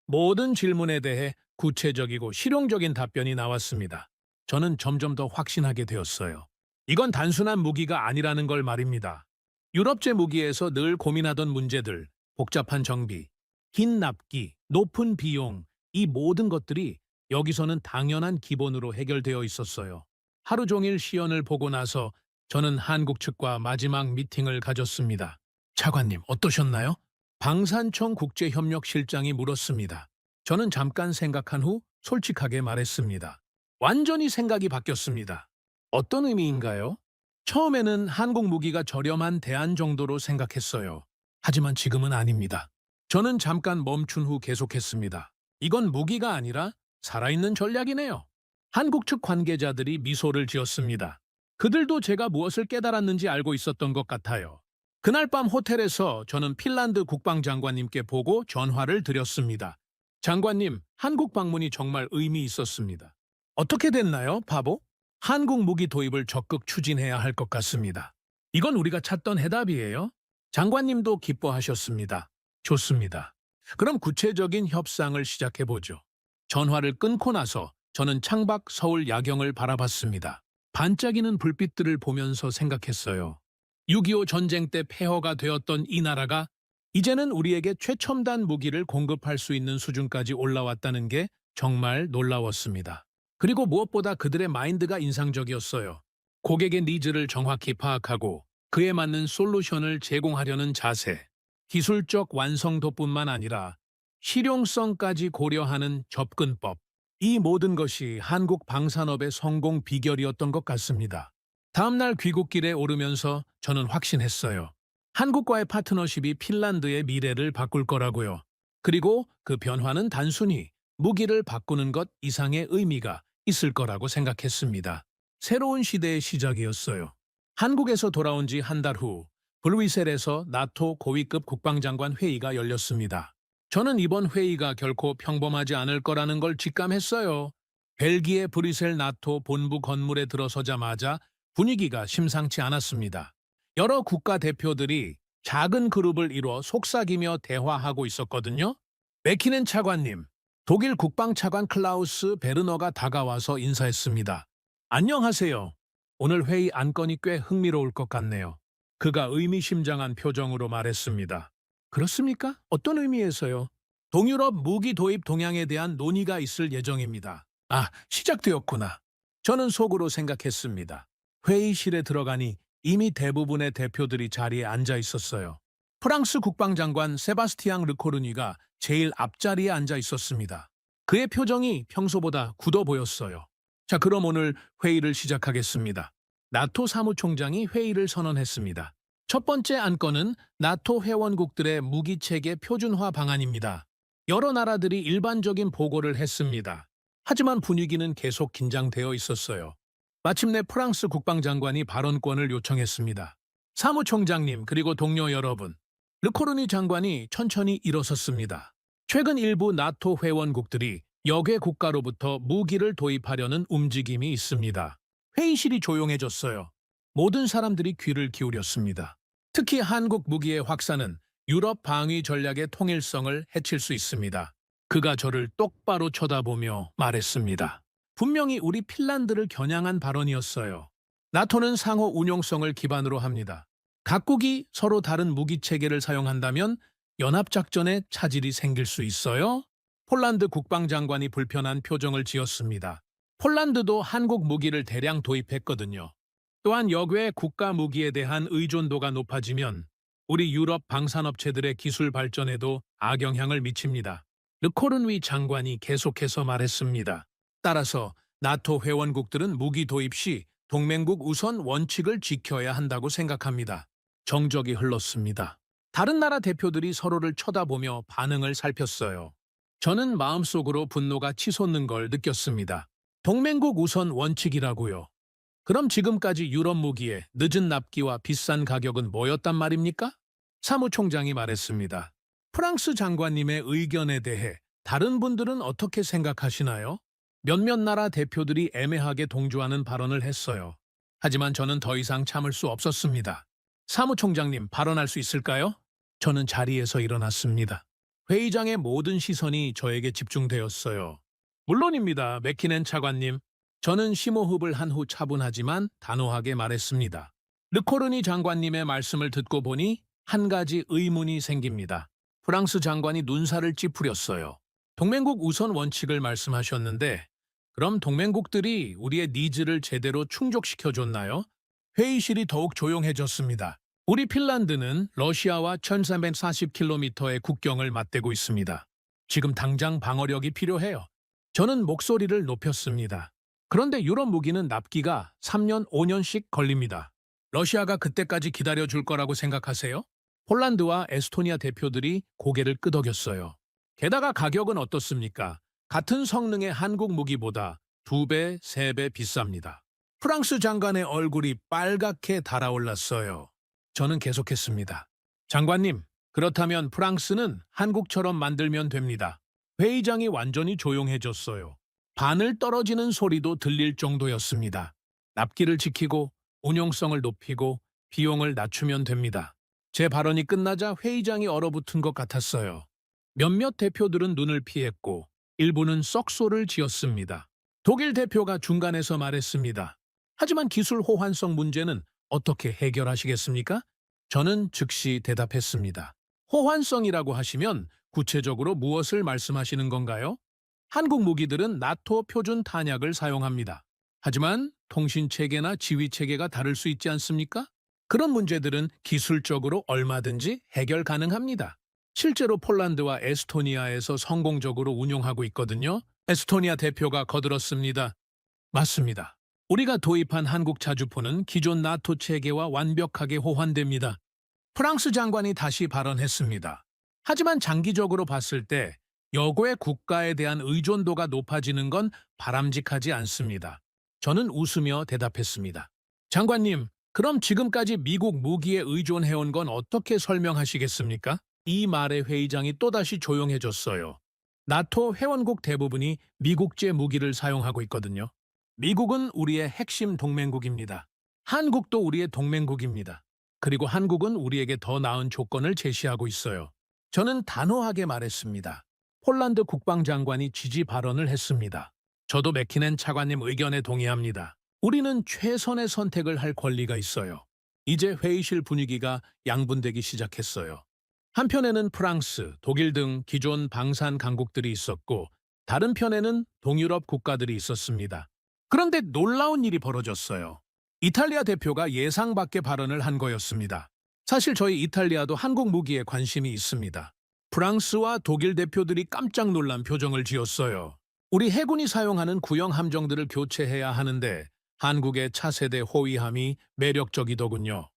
모든 질문에 대해 구체적이고 실용적인 답변이 나왔습니다. 저는 점점 더 확신하게 되었어요. 이건 단순한 무기가 아니라는 걸 말입니다. 유럽제 무기에서 늘 고민하던 문제들, 복잡한 정비, 긴 납기, 높은 비용, 이 모든 것들이 여기서는 당연한 기본으로 해결되어 있었어요. 하루 종일 시연을 보고 나서 저는 한국 측과 마지막 미팅을 가졌습니다. 차관님, 어떠셨나요? 방산청 국제협력실장이 물었습니다. 저는 잠깐 생각한 후 솔직하게 말했습니다. 완전히 생각이 바뀌었습니다. 어떤 의미인가요? 처음에는 한국 무기가 저렴한 대안 정도로 생각했어요. 하지만 지금은 아닙니다. 저는 잠깐 멈춘 후 계속했습니다. 이건 무기가 아니라 살아있는 전략이네요. 한국 측 관계자들이 미소를 지었습니다. 그들도 제가 무엇을 깨달았는지 알고 있었던 것 같아요. 그날 밤 호텔에서 저는 핀란드 국방장관님께 보고 전화를 드렸습니다. 장관님, 한국 방문이 정말 의미 있었습니다. 어떻게 됐나요, 바보? 한국 무기 도입을 적극 추진해야 할 것 같습니다. 이건 우리가 찾던 해답이에요. 장관님도 기뻐하셨습니다. 좋습니다. 그럼 구체적인 협상을 시작해보죠. 전화를 끊고 나서 저는 창밖 서울 야경을 바라봤습니다. 반짝이는 불빛들을 보면서 생각했어요. 6.25 전쟁 때 폐허가 되었던 이 나라가 이제는 우리에게 최첨단 무기를 공급할 수 있는 수준까지 올라왔다는 게 정말 놀라웠습니다. 그리고 무엇보다 그들의 마인드가 인상적이었어요. 고객의 니즈를 정확히 파악하고 그에 맞는 솔루션을 제공하려는 자세, 기술적 완성도뿐만 아니라 실용성까지 고려하는 접근법, 이 모든 것이 한국 방산업의 성공 비결이었던 것 같습니다. 다음날 귀국길에 오르면서 저는 확신했어요. 한국과의 파트너십이 핀란드의 미래를 바꿀 거라고요. 그리고 그 변화는 단순히 무기를 바꾸는 것 이상의 의미가 있을 거라고 생각했습니다. 새로운 시대의 시작이었어요. 한국에서 돌아온 지 한 달 후 브뤼셀에서 나토 고위급 국방장관 회의가 열렸습니다. 저는 이번 회의가 결코 평범하지 않을 거라는 걸 직감했어요. 벨기에 브뤼셀 나토 본부 건물에 들어서자마자 분위기가 심상치 않았습니다. 여러 국가 대표들이 작은 그룹을 이루어 속삭이며 대화하고 있었거든요. 맥키넨 차관님, 독일 국방차관 클라우스 베르너가 다가와서 인사했습니다. 안녕하세요. 오늘 회의 안건이 꽤 흥미로울 것 같네요. 그가 의미심장한 표정으로 말했습니다. 그렇습니까? 어떤 의미에서요? 동유럽 무기 도입 동향에 대한 논의가 있을 예정입니다. 아, 시작되었구나. 저는 속으로 생각했습니다. 회의실에 들어가니 이미 대부분의 대표들이 자리에 앉아 있었어요. 프랑스 국방장관 세바스티앙 르코르니가 제일 앞자리에 앉아 있었습니다. 그의 표정이 평소보다 굳어 보였어요. 자, 그럼 오늘 회의를 시작하겠습니다. 나토 사무총장이 회의를 선언했습니다. 첫 번째 안건은 나토 회원국들의 무기체계 표준화 방안입니다. 여러 나라들이 일반적인 보고를 했습니다. 하지만 분위기는 계속 긴장되어 있었어요. 마침내 프랑스 국방장관이 발언권을 요청했습니다. 사무총장님 그리고 동료 여러분, 르코르니 장관이 천천히 일어섰습니다. 최근 일부 나토 회원국들이 역외 국가로부터 무기를 도입하려는 움직임이 있습니다. 회의실이 조용해졌어요. 모든 사람들이 귀를 기울였습니다. 특히 한국 무기의 확산은 유럽 방위 전략의 통일성을 해칠 수 있습니다. 그가 저를 똑바로 쳐다보며 말했습니다. 분명히 우리 핀란드를 겨냥한 발언이었어요. 나토는 상호 운용성을 기반으로 합니다. 각국이 서로 다른 무기 체계를 사용한다면 연합작전에 차질이 생길 수 있어요. 폴란드 국방장관이 불편한 표정을 지었습니다. 폴란드도 한국 무기를 대량 도입했거든요. 또한 역외 국가 무기에 대한 의존도가 높아지면 우리 유럽 방산업체들의 기술 발전에도 악영향을 미칩니다. 르코르니 장관이 계속해서 말했습니다. 따라서 나토 회원국들은 무기 도입 시 동맹국 우선 원칙을 지켜야 한다고 생각합니다. 정적이 흘렀습니다. 다른 나라 대표들이 서로를 쳐다보며 반응을 살폈어요. 저는 마음속으로 분노가 치솟는 걸 느꼈습니다. 동맹국 우선 원칙이라고요. 그럼 지금까지 유럽 무기의 늦은 납기와 비싼 가격은 뭐였단 말입니까? 사무총장이 말했습니다. 프랑스 장관님의 의견에 대해 다른 분들은 어떻게 생각하시나요? 몇몇 나라 대표들이 애매하게 동조하는 발언을 했어요. 하지만 저는 더 이상 참을 수 없었습니다. 사무총장님, 발언할 수 있을까요? 저는 자리에서 일어났습니다. 회의장의 모든 시선이 저에게 집중되었어요. 물론입니다, 맥키넨 차관님. 저는 심호흡을 한 후 차분하지만 단호하게 말했습니다. 르코르니 장관님의 말씀을 듣고 보니 한 가지 의문이 생깁니다. 프랑스 장관이 눈살을 찌푸렸어요. 동맹국 우선 원칙을 말씀하셨는데 그럼 동맹국들이 우리의 니즈를 제대로 충족시켜줬나요? 회의실이 더욱 조용해졌습니다. 우리 핀란드는 러시아와 1340km의 국경을 맞대고 있습니다. 지금 당장 방어력이 필요해요. 저는 목소리를 높였습니다. 그런데 유럽 무기는 납기가 3년, 5년씩 걸립니다. 러시아가 그때까지 기다려줄 거라고 생각하세요? 폴란드와 에스토니아 대표들이 고개를 끄덕였어요. 게다가 가격은 어떻습니까? 같은 성능의 한국 무기보다 2배, 3배 비쌉니다. 프랑스 장관의 얼굴이 빨갛게 달아올랐어요. 저는 계속했습니다. 장관님, 그렇다면 프랑스는 한국처럼 만들면 됩니다. 회의장이 완전히 조용해졌어요. 바늘 떨어지는 소리도 들릴 정도였습니다. 납기를 지키고 운용성을 높이고 비용을 낮추면 됩니다. 제 발언이 끝나자 회의장이 얼어붙은 것 같았어요. 몇몇 대표들은 눈을 피했고 일부는 썩소를 지었습니다. 독일 대표가 중간에서 말했습니다. 하지만 기술 호환성 문제는 어떻게 해결하시겠습니까? 저는 즉시 대답했습니다. 호환성이라고 하시면 구체적으로 무엇을 말씀하시는 건가요? 한국 무기들은 나토 표준 탄약을 사용합니다. 하지만 통신체계나 지휘체계가 다를 수 있지 않습니까? 그런 문제들은 기술적으로 얼마든지 해결 가능합니다. 실제로 폴란드와 에스토니아에서 성공적으로 운용하고 있거든요. 에스토니아 대표가 거들었습니다. 맞습니다. 우리가 도입한 한국 자주포는 기존 나토 체계와 완벽하게 호환됩니다. 프랑스 장관이 다시 발언했습니다. 하지만 장기적으로 봤을 때 여고의 국가에 대한 의존도가 높아지는 건 바람직하지 않습니다. 저는 웃으며 대답했습니다. 장관님, 그럼 지금까지 미국 무기에 의존해온 건 어떻게 설명하시겠습니까? 이 말에 회의장이 또다시 조용해졌어요. 나토 회원국 대부분이 미국제 무기를 사용하고 있거든요. 미국은 우리의 핵심 동맹국입니다. 한국도 우리의 동맹국입니다. 그리고 한국은 우리에게 더 나은 조건을 제시하고 있어요. 저는 단호하게 말했습니다. 폴란드 국방장관이 지지 발언을 했습니다. 저도 맥키넨 차관님 의견에 동의합니다. 우리는 최선의 선택을 할 권리가 있어요. 이제 회의실 분위기가 양분되기 시작했어요. 한편에는 프랑스, 독일 등 기존 방산 강국들이 있었고 다른 편에는 동유럽 국가들이 있었습니다. 그런데 놀라운 일이 벌어졌어요. 이탈리아 대표가 예상 밖의 발언을 한 거였습니다. 사실 저희 이탈리아도 한국 무기에 관심이 있습니다. 프랑스와 독일 대표들이 깜짝 놀란 표정을 지었어요. 우리 해군이 사용하는 구형 함정들을 교체해야 하는데 한국의 차세대 호위함이 매력적이더군요.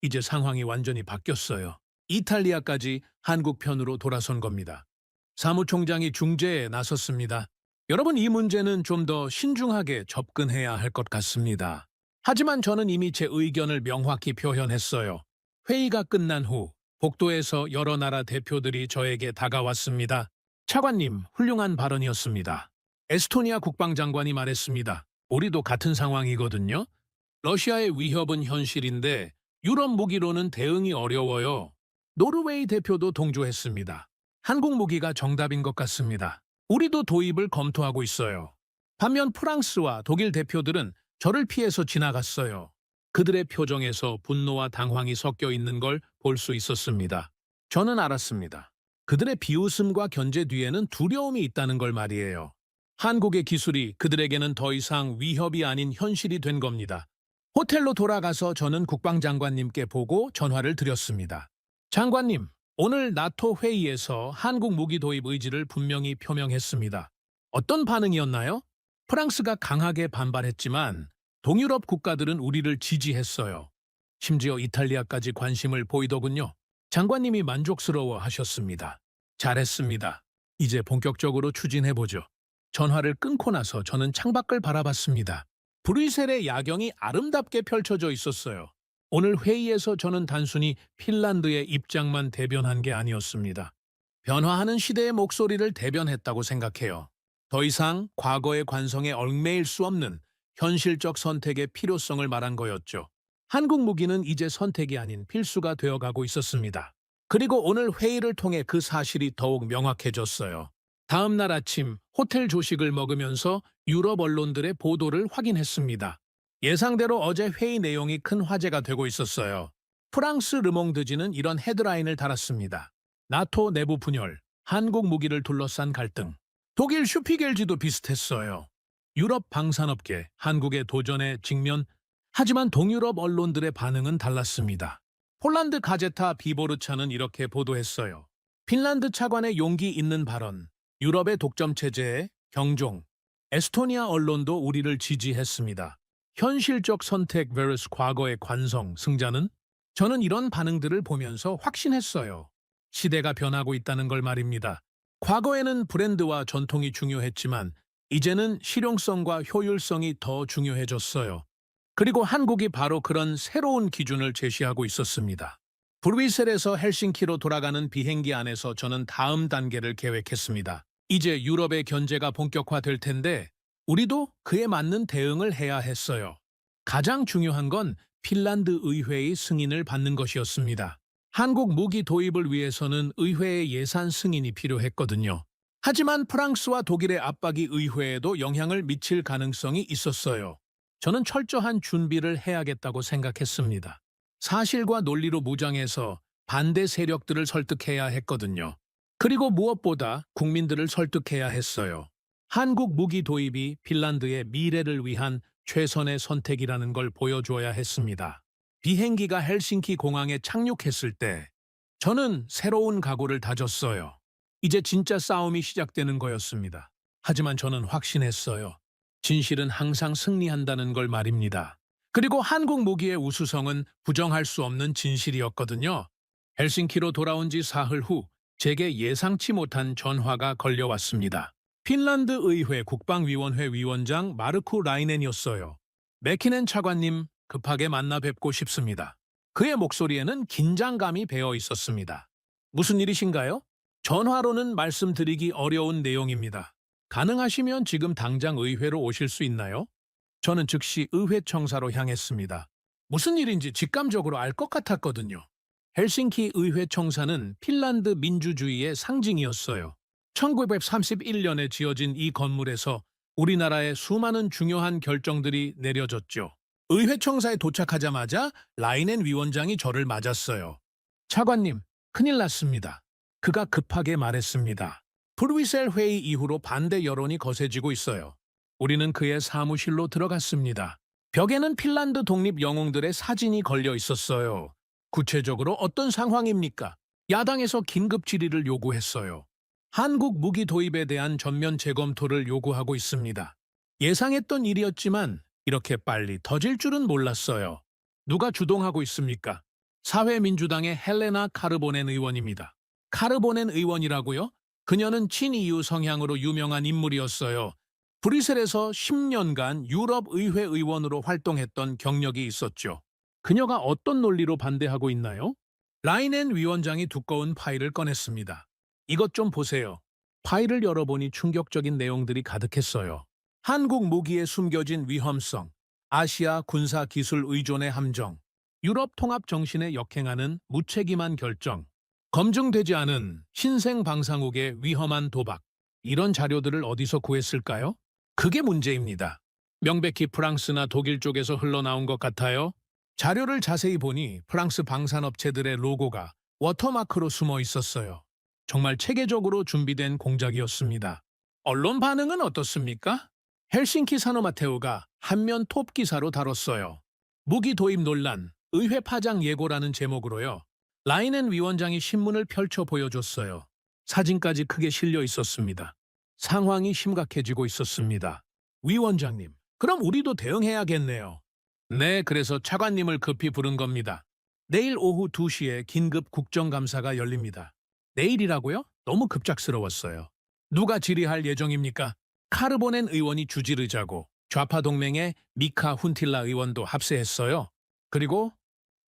이제 상황이 완전히 바뀌었어요. 이탈리아까지 한국 편으로 돌아선 겁니다. 사무총장이 중재에 나섰습니다. 여러분, 이 문제는 좀 더 신중하게 접근해야 할 것 같습니다. 하지만 저는 이미 제 의견을 명확히 표현했어요. 회의가 끝난 후 복도에서 여러 나라 대표들이 저에게 다가왔습니다. 차관님, 훌륭한 발언이었습니다. 에스토니아 국방장관이 말했습니다. 우리도 같은 상황이거든요. 러시아의 위협은 현실인데 유럽 무기로는 대응이 어려워요. 노르웨이 대표도 동조했습니다. 한국 무기가 정답인 것 같습니다. 우리도 도입을 검토하고 있어요. 반면 프랑스와 독일 대표들은 저를 피해서 지나갔어요. 그들의 표정에서 분노와 당황이 섞여 있는 걸 볼 수 있었습니다. 저는 알았습니다. 그들의 비웃음과 견제 뒤에는 두려움이 있다는 걸 말이에요. 한국의 기술이 그들에게는 더 이상 위협이 아닌 현실이 된 겁니다. 호텔로 돌아가서 저는 국방장관님께 보고 전화를 드렸습니다. 장관님, 오늘 나토 회의에서 한국 무기 도입 의지를 분명히 표명했습니다. 어떤 반응이었나요? 프랑스가 강하게 반발했지만 동유럽 국가들은 우리를 지지했어요. 심지어 이탈리아까지 관심을 보이더군요. 장관님이 만족스러워 하셨습니다. 잘했습니다. 이제 본격적으로 추진해보죠. 전화를 끊고 나서 저는 창밖을 바라봤습니다. 브뤼셀의 야경이 아름답게 펼쳐져 있었어요. 오늘 회의에서 저는 단순히 핀란드의 입장만 대변한 게 아니었습니다. 변화하는 시대의 목소리를 대변했다고 생각해요. 더 이상 과거의 관성에 얽매일 수 없는 현실적 선택의 필요성을 말한 거였죠. 한국 무기는 이제 선택이 아닌 필수가 되어가고 있었습니다. 그리고 오늘 회의를 통해 그 사실이 더욱 명확해졌어요. 다음 날 아침 호텔 조식을 먹으면서 유럽 언론들의 보도를 확인했습니다. 예상대로 어제 회의 내용이 큰 화제가 되고 있었어요. 프랑스 르몽드지는 이런 헤드라인을 달았습니다. 나토 내부 분열, 한국 무기를 둘러싼 갈등. 독일 슈피겔지도 비슷했어요. 유럽 방산업계, 한국의 도전에 직면, 하지만 동유럽 언론들의 반응은 달랐습니다. 폴란드 가제타 비보르차는 이렇게 보도했어요. 핀란드 차관의 용기 있는 발언, 유럽의 독점 체제에 경종, 에스토니아 언론도 우리를 지지했습니다. 현실적 선택 vs 과거의 관성, 승자는? 저는 이런 반응들을 보면서 확신했어요. 시대가 변하고 있다는 걸 말입니다. 과거에는 브랜드와 전통이 중요했지만 이제는 실용성과 효율성이 더 중요해졌어요. 그리고 한국이 바로 그런 새로운 기준을 제시하고 있었습니다. 브뤼셀에서 헬싱키로 돌아가는 비행기 안에서 저는 다음 단계를 계획했습니다. 이제 유럽의 견제가 본격화될 텐데 우리도 그에 맞는 대응을 해야 했어요. 가장 중요한 건 핀란드 의회의 승인을 받는 것이었습니다. 한국 무기 도입을 위해서는 의회의 예산 승인이 필요했거든요. 하지만 프랑스와 독일의 압박이 의회에도 영향을 미칠 가능성이 있었어요. 저는 철저한 준비를 해야겠다고 생각했습니다. 사실과 논리로 무장해서 반대 세력들을 설득해야 했거든요. 그리고 무엇보다 국민들을 설득해야 했어요. 한국 무기 도입이 핀란드의 미래를 위한 최선의 선택이라는 걸 보여줘야 했습니다. 비행기가 헬싱키 공항에 착륙했을 때 저는 새로운 각오를 다졌어요. 이제 진짜 싸움이 시작되는 거였습니다. 하지만 저는 확신했어요. 진실은 항상 승리한다는 걸 말입니다. 그리고 한국 무기의 우수성은 부정할 수 없는 진실이었거든요. 헬싱키로 돌아온 지 사흘 후 제게 예상치 못한 전화가 걸려왔습니다. 핀란드 의회 국방위원회 위원장 마르쿠 라이넨이었어요. 매키넨 차관님, 급하게 만나 뵙고 싶습니다. 그의 목소리에는 긴장감이 배어 있었습니다. 무슨 일이신가요? 전화로는 말씀드리기 어려운 내용입니다. 가능하시면 지금 당장 의회로 오실 수 있나요? 저는 즉시 의회 청사로 향했습니다. 무슨 일인지 직감적으로 알 것 같았거든요. 헬싱키 의회 청사는 핀란드 민주주의의 상징이었어요. 1931년에 지어진 이 건물에서 우리나라의 수많은 중요한 결정들이 내려졌죠. 의회 청사에 도착하자마자 라이넨 위원장이 저를 맞았어요. 차관님, 큰일 났습니다. 그가 급하게 말했습니다. 브뤼셀 회의 이후로 반대 여론이 거세지고 있어요. 우리는 그의 사무실로 들어갔습니다. 벽에는 핀란드 독립 영웅들의 사진이 걸려 있었어요. 구체적으로 어떤 상황입니까? 야당에서 긴급 질의를 요구했어요. 한국 무기 도입에 대한 전면 재검토를 요구하고 있습니다. 예상했던 일이었지만 이렇게 빨리 터질 줄은 몰랐어요. 누가 주동하고 있습니까? 사회민주당의 헬레나 카르보넨 의원입니다. 카르보넨 의원이라고요? 그녀는 친이유 성향으로 유명한 인물이었어요. 브뤼셀에서 10년간 유럽 의회 의원으로 활동했던 경력이 있었죠. 그녀가 어떤 논리로 반대하고 있나요? 라이넨 위원장이 두꺼운 파일을 꺼냈습니다. 이것 좀 보세요. 파일을 열어보니 충격적인 내용들이 가득했어요. 한국 무기에 숨겨진 위험성, 아시아 군사 기술 의존의 함정, 유럽 통합 정신에 역행하는 무책임한 결정, 검증되지 않은 신생 방사국의 위험한 도박. 이런 자료들을 어디서 구했을까요? 그게 문제입니다. 명백히 프랑스나 독일 쪽에서 흘러나온 것 같아요. 자료를 자세히 보니 프랑스 방산업체들의 로고가 워터마크로 숨어 있었어요. 정말 체계적으로 준비된 공작이었습니다. 언론 반응은 어떻습니까? 헬싱키 사노마테우가 한면 톱 기사로 다뤘어요. 무기 도입 논란, 의회 파장 예고라는 제목으로요. 라이넨 위원장이 신문을 펼쳐 보여줬어요. 사진까지 크게 실려 있었습니다. 상황이 심각해지고 있었습니다. 위원장님, 그럼 우리도 대응해야겠네요. 네, 그래서 차관님을 급히 부른 겁니다. 내일 오후 2시에 긴급 국정감사가 열립니다. 내일이라고요? 너무 급작스러웠어요. 누가 질의할 예정입니까? 카르보넨 의원이 주지르자고 좌파 동맹의 미카 훈틸라 의원도 합세했어요. 그리고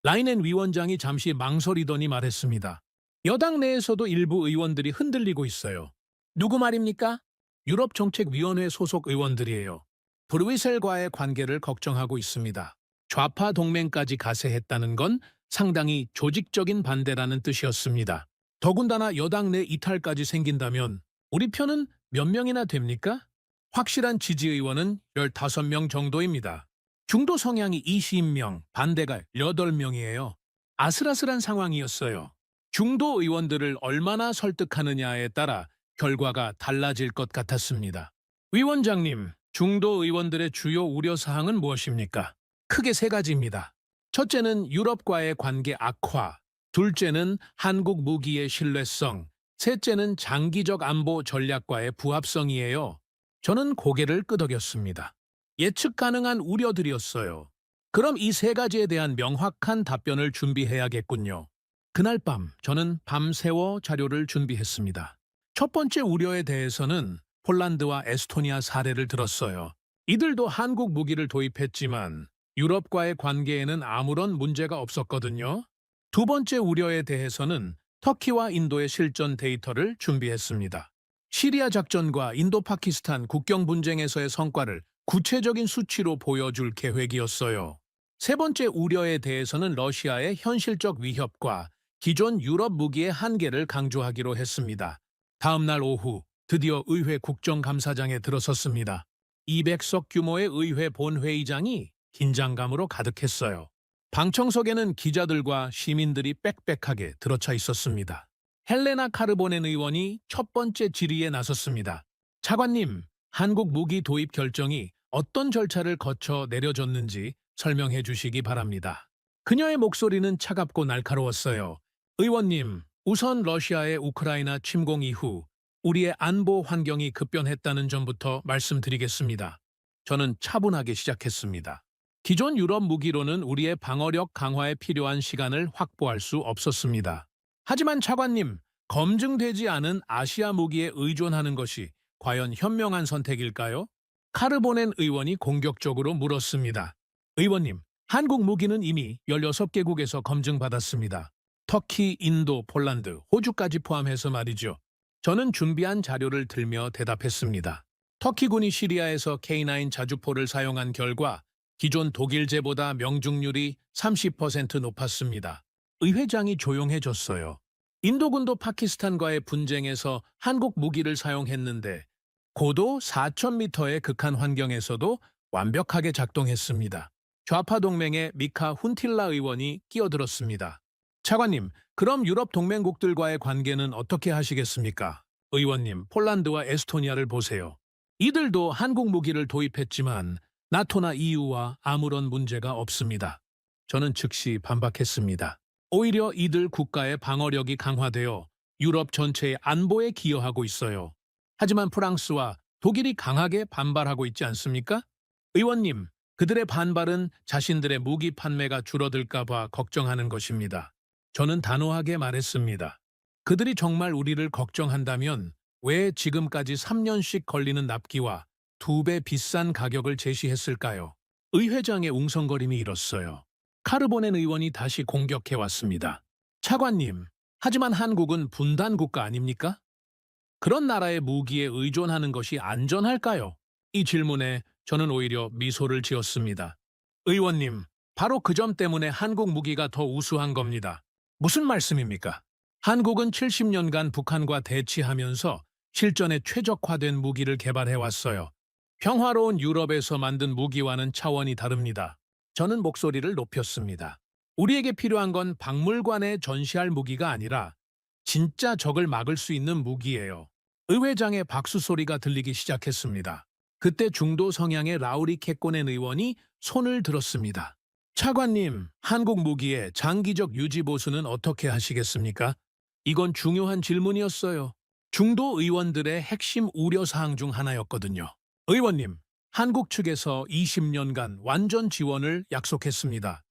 라이넨 위원장이 잠시 망설이더니 말했습니다. 여당 내에서도 일부 의원들이 흔들리고 있어요. 누구 말입니까? 유럽정책위원회 소속 의원들이에요. 브뤼셀과의 관계를 걱정하고 있습니다. 좌파 동맹까지 가세했다는 건 상당히 조직적인 반대라는 뜻이었습니다. 더군다나 여당 내 이탈까지 생긴다면 우리 편은 몇 명이나 됩니까? 확실한 지지 의원은 15명 정도입니다. 중도 성향이 20명, 반대가 8명이에요. 아슬아슬한 상황이었어요. 중도 의원들을 얼마나 설득하느냐에 따라 결과가 달라질 것 같았습니다. 위원장님, 중도 의원들의 주요 우려사항은 무엇입니까? 크게 3가지입니다. 첫째는 유럽과의 관계 악화, 둘째는 한국 무기의 신뢰성, 셋째는 장기적 안보 전략과의 부합성이에요. 저는 고개를 끄덕였습니다. 예측 가능한 우려들이었어요. 그럼 이 3가지에 대한 명확한 답변을 준비해야겠군요. 그날 밤 저는 밤새워 자료를 준비했습니다. 첫 번째 우려에 대해서는 폴란드와 에스토니아 사례를 들었어요. 이들도 한국 무기를 도입했지만 유럽과의 관계에는 아무런 문제가 없었거든요. 두 번째 우려에 대해서는 터키와 인도의 실전 데이터를 준비했습니다. 시리아 작전과 인도 파키스탄 국경 분쟁에서의 성과를 구체적인 수치로 보여줄 계획이었어요. 세 번째 우려에 대해서는 러시아의 현실적 위협과 기존 유럽 무기의 한계를 강조하기로 했습니다. 다음 날 오후 드디어 의회 국정감사장에 들어섰습니다. 200석 규모의 의회 본회의장이 긴장감으로 가득했어요. 방청석에는 기자들과 시민들이 빽빽하게 들어차 있었습니다. 헬레나 카르보넨 의원이 첫 번째 질의에 나섰습니다. 차관님, 한국 무기 도입 결정이 어떤 절차를 거쳐 내려졌는지 설명해 주시기 바랍니다. 그녀의 목소리는 차갑고 날카로웠어요. 의원님, 우선 러시아의 우크라이나 침공 이후 우리의 안보 환경이 급변했다는 점부터 말씀드리겠습니다. 저는 차분하게 시작했습니다. 기존 유럽 무기로는 우리의 방어력 강화에 필요한 시간을 확보할 수 없었습니다. 하지만 차관님, 검증되지 않은 아시아 무기에 의존하는 것이 과연 현명한 선택일까요? 카르보넨 의원이 공격적으로 물었습니다. 의원님, 한국 무기는 이미 16개국에서 검증받았습니다. 터키, 인도, 폴란드, 호주까지 포함해서 말이죠. 저는 준비한 자료를 들며 대답했습니다. 터키군이 시리아에서 K9 자주포를 사용한 결과 기존 독일제보다 명중률이 30% 높았습니다. 의회장이 조용해졌어요. 인도군도 파키스탄과의 분쟁에서 한국 무기를 사용했는데 고도 4,000m의 극한 환경에서도 완벽하게 작동했습니다. 좌파 동맹의 미카 훈틸라 의원이 끼어들었습니다. 차관님, 그럼 유럽 동맹국들과의 관계는 어떻게 하시겠습니까? 의원님, 폴란드와 에스토니아를 보세요. 이들도 한국 무기를 도입했지만 나토나 EU와 아무런 문제가 없습니다. 저는 즉시 반박했습니다. 오히려 이들 국가의 방어력이 강화되어 유럽 전체의 안보에 기여하고 있어요. 하지만 프랑스와 독일이 강하게 반발하고 있지 않습니까? 의원님, 그들의 반발은 자신들의 무기 판매가 줄어들까 봐 걱정하는 것입니다. 저는 단호하게 말했습니다. 그들이 정말 우리를 걱정한다면 왜 지금까지 3년씩 걸리는 납기와 2배 비싼 가격을 제시했을까요? 의회장의 웅성거림이 일었어요. 카르보넨 의원이 다시 공격해왔습니다. 차관님, 하지만 한국은 분단 국가 아닙니까? 그런 나라의 무기에 의존하는 것이 안전할까요? 이 질문에 저는 오히려 미소를 지었습니다. 의원님, 바로 그 점 때문에 한국 무기가 더 우수한 겁니다. 무슨 말씀입니까? 한국은 70년간 북한과 대치하면서 실전에 최적화된 무기를 개발해왔어요. 평화로운 유럽에서 만든 무기와는 차원이 다릅니다. 저는 목소리를 높였습니다. 우리에게 필요한 건 박물관에 전시할 무기가 아니라 진짜 적을 막을 수 있는 무기예요. 의회장의 박수 소리가 들리기 시작했습니다. 그때 중도 성향의 라우리 켑코넨 의원이 손을 들었습니다. 차관님, 한국 무기의 장기적 유지 보수는 어떻게 하시겠습니까? 이건 중요한 질문이었어요. 중도 의원들의 핵심 우려사항 중 하나였거든요. 의원님, 한국 측에서 20년간 완전 지원을 약속했습니다.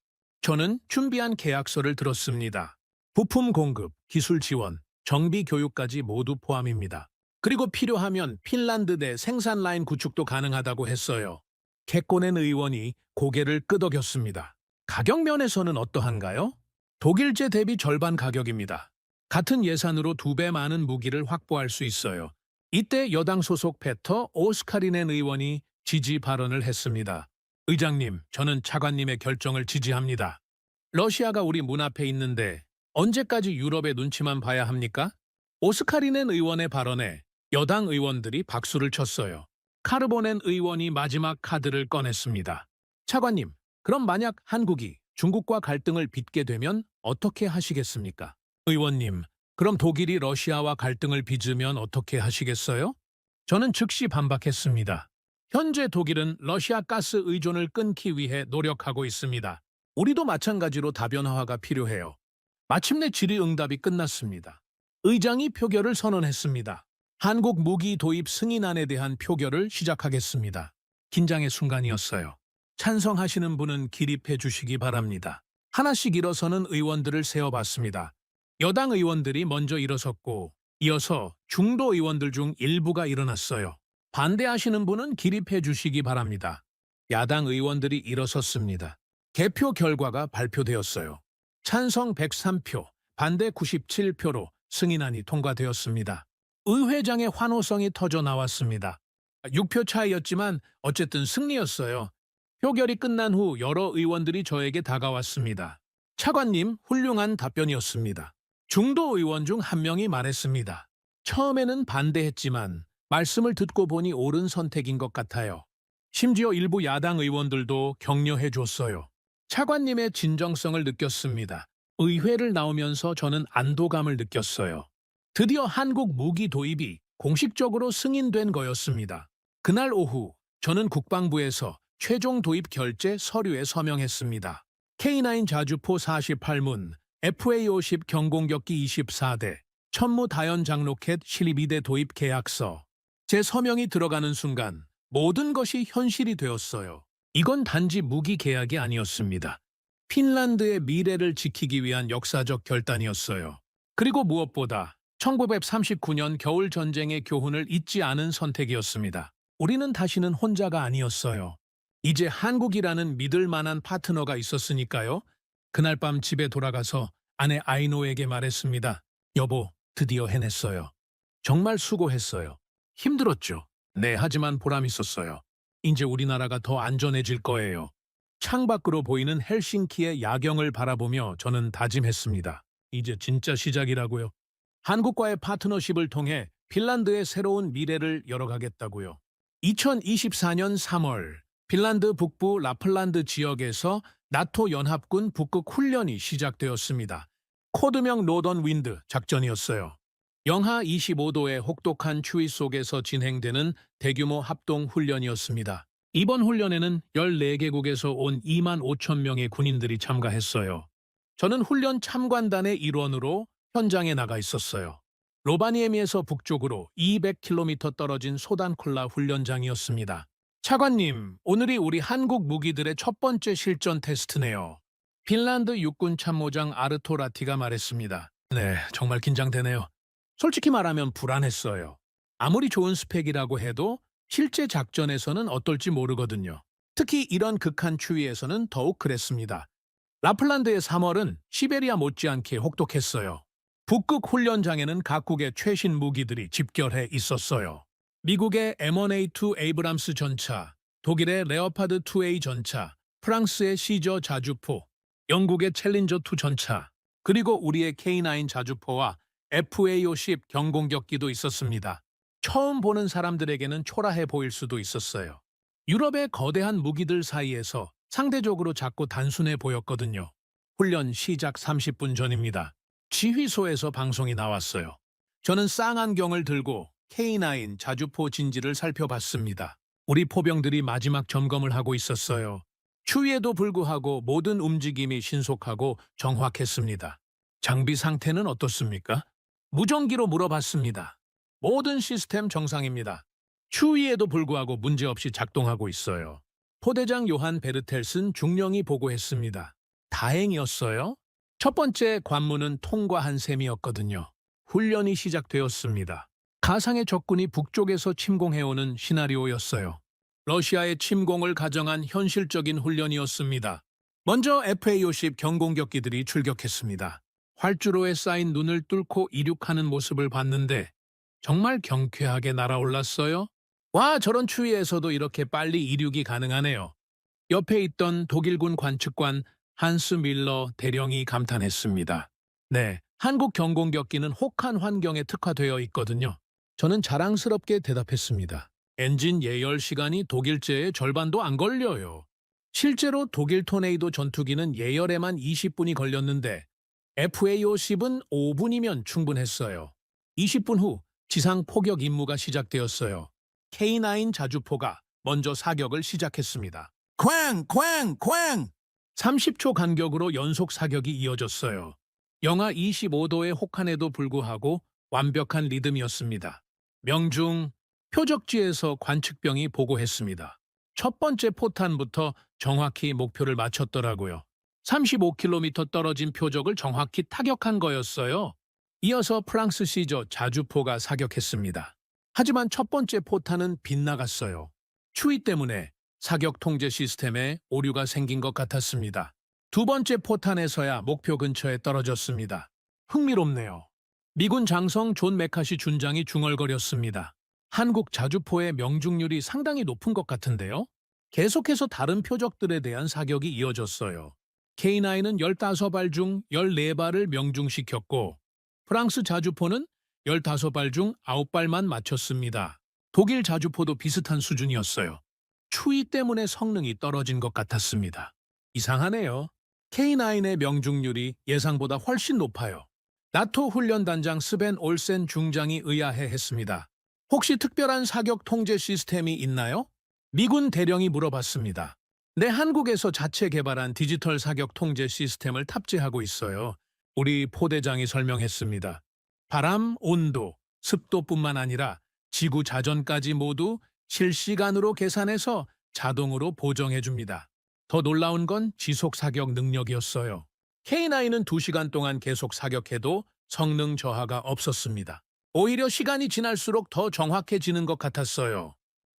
저는 준비한 계약서를 들었습니다. 부품 공급, 기술 지원, 정비 교육까지 모두 포함입니다. 그리고 필요하면 핀란드 내 생산 라인 구축도 가능하다고 했어요. 개꼬넨 의원이 고개를 끄덕였습니다. 가격 면에서는 어떠한가요? 독일제 대비 절반 가격입니다. 같은 예산으로 2배 많은 무기를 확보할 수 있어요. 이때 여당 소속 페터 오스카리넨 의원이 지지 발언을 했습니다. 의장님, 저는 차관님의 결정을 지지합니다. 러시아가 우리 문 앞에 있는데 언제까지 유럽의 눈치만 봐야 합니까? 오스카리넨 의원의 발언에 여당 의원들이 박수를 쳤어요. 카르보넨 의원이 마지막 카드를 꺼냈습니다. 차관님, 그럼 만약 한국이 중국과 갈등을 빚게 되면 어떻게 하시겠습니까? 의원님, 그럼 독일이 러시아와 갈등을 빚으면 어떻게 하시겠어요? 저는 즉시 반박했습니다. 현재 독일은 러시아 가스 의존을 끊기 위해 노력하고 있습니다. 우리도 마찬가지로 다변화가 필요해요. 마침내 질의응답이 끝났습니다. 의장이 표결을 선언했습니다. 한국 무기 도입 승인안에 대한 표결을 시작하겠습니다. 긴장의 순간이었어요. 찬성하시는 분은 기립해 주시기 바랍니다. 하나씩 일어서는 의원들을 세어봤습니다. 여당 의원들이 먼저 일어섰고 이어서 중도 의원들 중 일부가 일어났어요. 반대하시는 분은 기립해 주시기 바랍니다. 야당 의원들이 일어섰습니다. 개표 결과가 발표되었어요. 찬성 103표, 반대 97표로 승인안이 통과되었습니다. 의회장의 환호성이 터져 나왔습니다. 6표 차이였지만 어쨌든 승리였어요. 표결이 끝난 후 여러 의원들이 저에게 다가왔습니다. 차관님, 훌륭한 답변이었습니다. 중도 의원 중 한 명이 말했습니다. 처음에는 반대했지만 말씀을 듣고 보니 옳은 선택인 것 같아요. 심지어 일부 야당 의원들도 격려해 줬어요. 차관님의 진정성을 느꼈습니다. 의회를 나오면서 저는 안도감을 느꼈어요. 드디어 한국 무기 도입이 공식적으로 승인된 거였습니다. 그날 오후 저는 국방부에서 최종 도입 결재 서류에 서명했습니다. K9 자주포 48문, FA-50 경공격기 24대, 천무 다연장 로켓 실입 2대 도입 계약서. 제 서명이 들어가는 순간 모든 것이 현실이 되었어요. 이건 단지 무기 계약이 아니었습니다. 핀란드의 미래를 지키기 위한 역사적 결단이었어요. 그리고 무엇보다 1939년 겨울 전쟁의 교훈을 잊지 않은 선택이었습니다. 우리는 다시는 혼자가 아니었어요. 이제 한국이라는 믿을 만한 파트너가 있었으니까요. 그날 밤 집에 돌아가서 아내 아이노에게 말했습니다. 여보, 드디어 해냈어요. 정말 수고했어요. 힘들었죠. 네, 하지만 보람 있었어요. 이제 우리나라가 더 안전해질 거예요. 창밖으로 보이는 헬싱키의 야경을 바라보며 저는 다짐했습니다. 이제 진짜 시작이라고요. 한국과의 파트너십을 통해 핀란드의 새로운 미래를 열어가겠다고요. 2024년 3월 핀란드 북부 라플란드 지역에서 나토 연합군 북극 훈련이 시작되었습니다. 코드명 노던 윈드 작전이었어요. 영하 25도의 혹독한 추위 속에서 진행되는 대규모 합동 훈련이었습니다. 이번 훈련에는 14개국에서 온 2만 5천 명의 군인들이 참가했어요. 저는 훈련 참관단의 일원으로 현장에 나가 있었어요. 로바니에미에서 북쪽으로 200km 떨어진 소단콜라 훈련장이었습니다. 차관님, 오늘이 우리 한국 무기들의 첫 번째 실전 테스트네요. 핀란드 육군 참모장 아르토 라티가 말했습니다. 네, 정말 긴장되네요. 솔직히 말하면 불안했어요. 아무리 좋은 스펙이라고 해도 실제 작전에서는 어떨지 모르거든요. 특히 이런 극한 추위에서는 더욱 그랬습니다. 라플란드의 3월은 시베리아 못지않게 혹독했어요. 북극 훈련장에는 각국의 최신 무기들이 집결해 있었어요. 미국의 M1A2 에이브람스 전차, 독일의 레오파드 2A 전차, 프랑스의 시저 자주포, 영국의 챌린저2 전차, 그리고 우리의 K9 자주포와 FA-50 경공격기도 있었습니다. 처음 보는 사람들에게는 초라해 보일 수도 있었어요. 유럽의 거대한 무기들 사이에서 상대적으로 작고 단순해 보였거든요. 훈련 시작 30분 전입니다. 지휘소에서 방송이 나왔어요. 저는 쌍안경을 들고 K9 자주포 진지를 살펴봤습니다. 우리 포병들이 마지막 점검을 하고 있었어요. 추위에도 불구하고 모든 움직임이 신속하고 정확했습니다. 장비 상태는 어떻습니까? 무전기로 물어봤습니다. 모든 시스템 정상입니다. 추위에도 불구하고 문제없이 작동하고 있어요. 포대장 요한 베르텔슨 중령이 보고했습니다. 다행이었어요. 첫 번째 관문은 통과한 셈이었거든요. 훈련이 시작되었습니다. 가상의 적군이 북쪽에서 침공해오는 시나리오였어요. 러시아의 침공을 가정한 현실적인 훈련이었습니다. 먼저 FA-50 경공격기들이 출격했습니다. 활주로에 쌓인 눈을 뚫고 이륙하는 모습을 봤는데 정말 경쾌하게 날아올랐어요. 와, 저런 추위에서도 이렇게 빨리 이륙이 가능하네요. 옆에 있던 독일군 관측관 한스 밀러 대령이 감탄했습니다. 네, 한국 경공격기는 혹한 환경에 특화되어 있거든요. 저는 자랑스럽게 대답했습니다. 엔진 예열 시간이 독일제의 절반도 안 걸려요. 실제로 독일 토네이도 전투기는 예열에만 20분이 걸렸는데 FA-50은 5분이면 충분했어요. 20분 후 지상 포격 임무가 시작되었어요. K9 자주포가 먼저 사격을 시작했습니다. 쾅! 쾅! 쾅! 30초 간격으로 연속 사격이 이어졌어요. 영하 25도의 혹한에도 불구하고 완벽한 리듬이었습니다. 명중, 표적지에서 관측병이 보고했습니다. 첫 번째 포탄부터 정확히 목표를 맞췄더라고요. 35km 떨어진 표적을 정확히 타격한 거였어요. 이어서 프랑스 시저 자주포가 사격했습니다. 하지만 첫 번째 포탄은 빗나갔어요. 추위 때문에 사격 통제 시스템에 오류가 생긴 것 같았습니다. 두 번째 포탄에서야 목표 근처에 떨어졌습니다. 흥미롭네요. 미군 장성 존 메카시 준장이 중얼거렸습니다. 한국 자주포의 명중률이 상당히 높은 것 같은데요? 계속해서 다른 표적들에 대한 사격이 이어졌어요. K9은 15발 중 14발을 명중시켰고 프랑스 자주포는 15발 중 9발만 맞췄습니다. 독일 자주포도 비슷한 수준이었어요. 추위 때문에 성능이 떨어진 것 같았습니다. 이상하네요. K9의 명중률이 예상보다 훨씬 높아요. 나토 훈련단장 스벤 올센 중장이 의아해했습니다. 혹시 특별한 사격 통제 시스템이 있나요? 미군 대령이 물어봤습니다. 네, 한국에서 자체 개발한 디지털 사격 통제 시스템을 탑재하고 있어요. 우리 포대장이 설명했습니다. 바람, 온도, 습도뿐만 아니라 지구 자전까지 모두 실시간으로 계산해서 자동으로 보정해줍니다. 더 놀라운 건 지속 사격 능력이었어요. K9은 2시간 동안 계속 사격해도 성능 저하가 없었습니다. 오히려 시간이 지날수록 더 정확해지는 것 같았어요.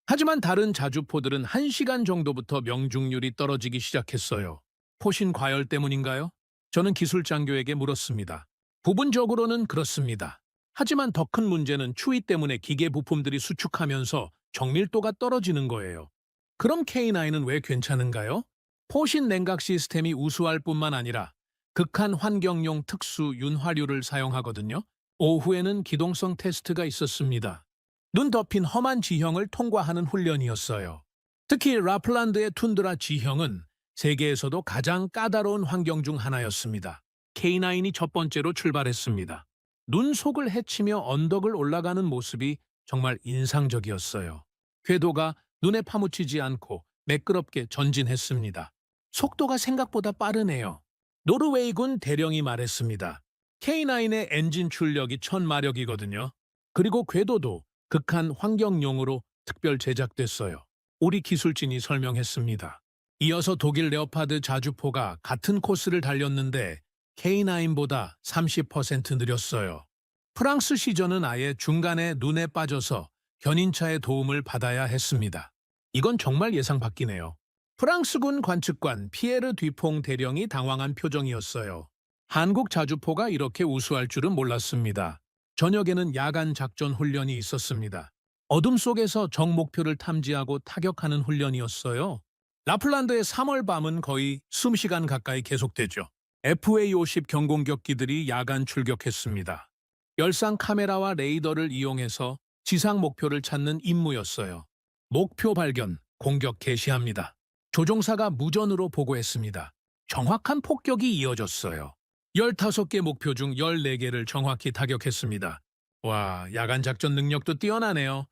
하지만 다른 자주포들은 1시간 정도부터 명중률이 떨어지기 시작했어요. 포신 과열 때문인가요? 저는 기술장교에게 물었습니다. 부분적으로는 그렇습니다. 하지만 더 큰 문제는 추위 때문에 기계 부품들이 수축하면서 정밀도가 떨어지는 거예요. 그럼 K9은 왜 괜찮은가요? 포신 냉각 시스템이 우수할 뿐만 아니라 극한 환경용 특수 윤활유를 사용하거든요. 오후에는 기동성 테스트가 있었습니다. 눈 덮인 험한 지형을 통과하는 훈련이었어요. 특히 라플란드의 툰드라 지형은 세계에서도 가장 까다로운 환경 중 하나였습니다. K9이 첫 번째로 출발했습니다. 눈 속을 헤치며 언덕을 올라가는 모습이 정말 인상적이었어요. 궤도가 눈에 파묻히지 않고 매끄럽게 전진했습니다. 속도가 생각보다 빠르네요. 노르웨이군 대령이 말했습니다. K9의 엔진 출력이 1000마력이거든요. 그리고 궤도도 극한 환경용으로 특별 제작됐어요. 우리 기술진이 설명했습니다. 이어서 독일 레오파드 자주포가 같은 코스를 달렸는데 K9보다 30% 느렸어요. 프랑스 시저는 아예 중간에 눈에 빠져서 견인차의 도움을 받아야 했습니다. 이건 정말 예상 밖이네요. 프랑스군 관측관 피에르 뒤퐁 대령이 당황한 표정이었어요. 한국 자주포가 이렇게 우수할 줄은 몰랐습니다. 저녁에는 야간 작전 훈련이 있었습니다. 어둠 속에서 적 목표를 탐지하고 타격하는 훈련이었어요. 라플란드의 3월 밤은 거의 20시간 가까이 계속되죠. FA-50 경공격기들이 야간 출격했습니다. 열상 카메라와 레이더를 이용해서 지상 목표를 찾는 임무였어요. 목표 발견, 공격 개시합니다. 조종사가 무전으로 보고했습니다. 정확한 폭격이 이어졌어요. 15개 목표 중 14개를 정확히 타격했습니다. 와, 야간 작전 능력도 뛰어나네요.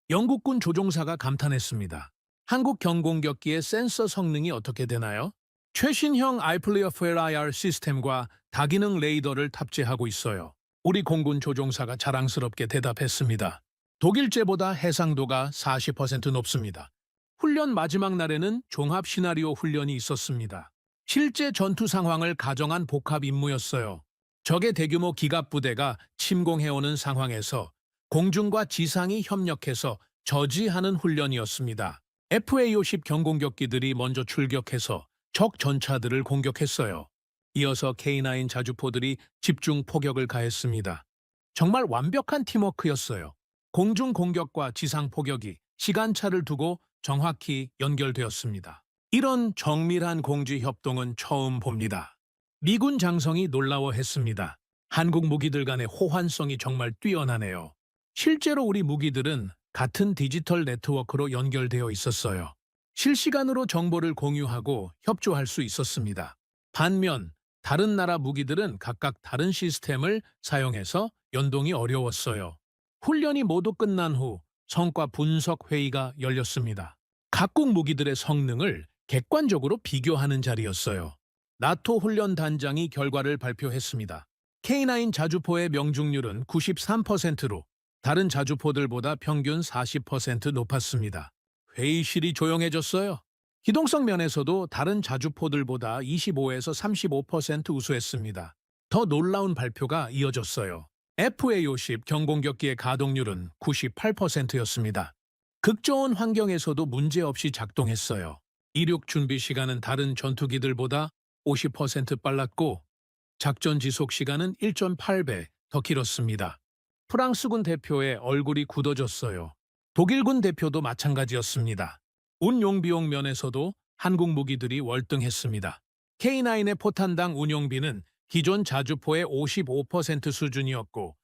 영국군 조종사가 감탄했습니다. 한국 경공격기의 센서 성능이 어떻게 되나요? 최신형 아이플리어프엘 IR 시스템과 다기능 레이더를 탑재하고 있어요. 우리 공군 조종사가 자랑스럽게 대답했습니다. 독일제보다 해상도가 40% 높습니다. 훈련 마지막 날에는 종합 시나리오 훈련이 있었습니다. 실제 전투 상황을 가정한 복합 임무였어요. 적의 대규모 기갑 부대가 침공해오는 상황에서 공중과 지상이 협력해서 저지하는 훈련이었습니다. FA-50 경공격기들이 먼저 출격해서 적 전차들을 공격했어요. 이어서 K9 자주포들이 집중 포격을 가했습니다. 정말 완벽한 팀워크였어요. 공중 공격과 지상 포격이 시간차를 두고 정확히 연결되었습니다. 이런 정밀한 공지 협동은 처음 봅니다. 미군 장성이 놀라워했습니다. 한국 무기들 간의 호환성이 정말 뛰어나네요. 실제로 우리 무기들은 같은 디지털 네트워크로 연결되어 있었어요. 실시간으로 정보를 공유하고 협조할 수 있었습니다. 반면 다른 나라 무기들은 각각 다른 시스템을 사용해서 연동이 어려웠어요. 훈련이 모두 끝난 후 성과 분석 회의가 열렸습니다. 각국 무기들의 성능을 객관적으로 비교하는 자리였어요. 나토 훈련 단장이 결과를 발표했습니다. K9 자주포의 명중률은 93%로 다른 자주포들보다 평균 40% 높았습니다. 회의실이 조용해졌어요. 기동성 면에서도 다른 자주포들보다 25에서 35% 우수했습니다. 더 놀라운 발표가 이어졌어요. FA-50 경공격기의 가동률은 98%였습니다. 극저온 환경에서도 문제없이 작동했어요. 이륙 준비 시간은 다른 전투기들보다 50% 빨랐고 작전 지속 시간은 1.8배 더 길었습니다. 프랑스군 대표의 얼굴이 굳어졌어요. 독일군 대표도 마찬가지였습니다. 운용 면에서도 한국 무기들이 월등했습니다. K9의 포탄당 운용비는 기존 자주포의 55% 수준이었고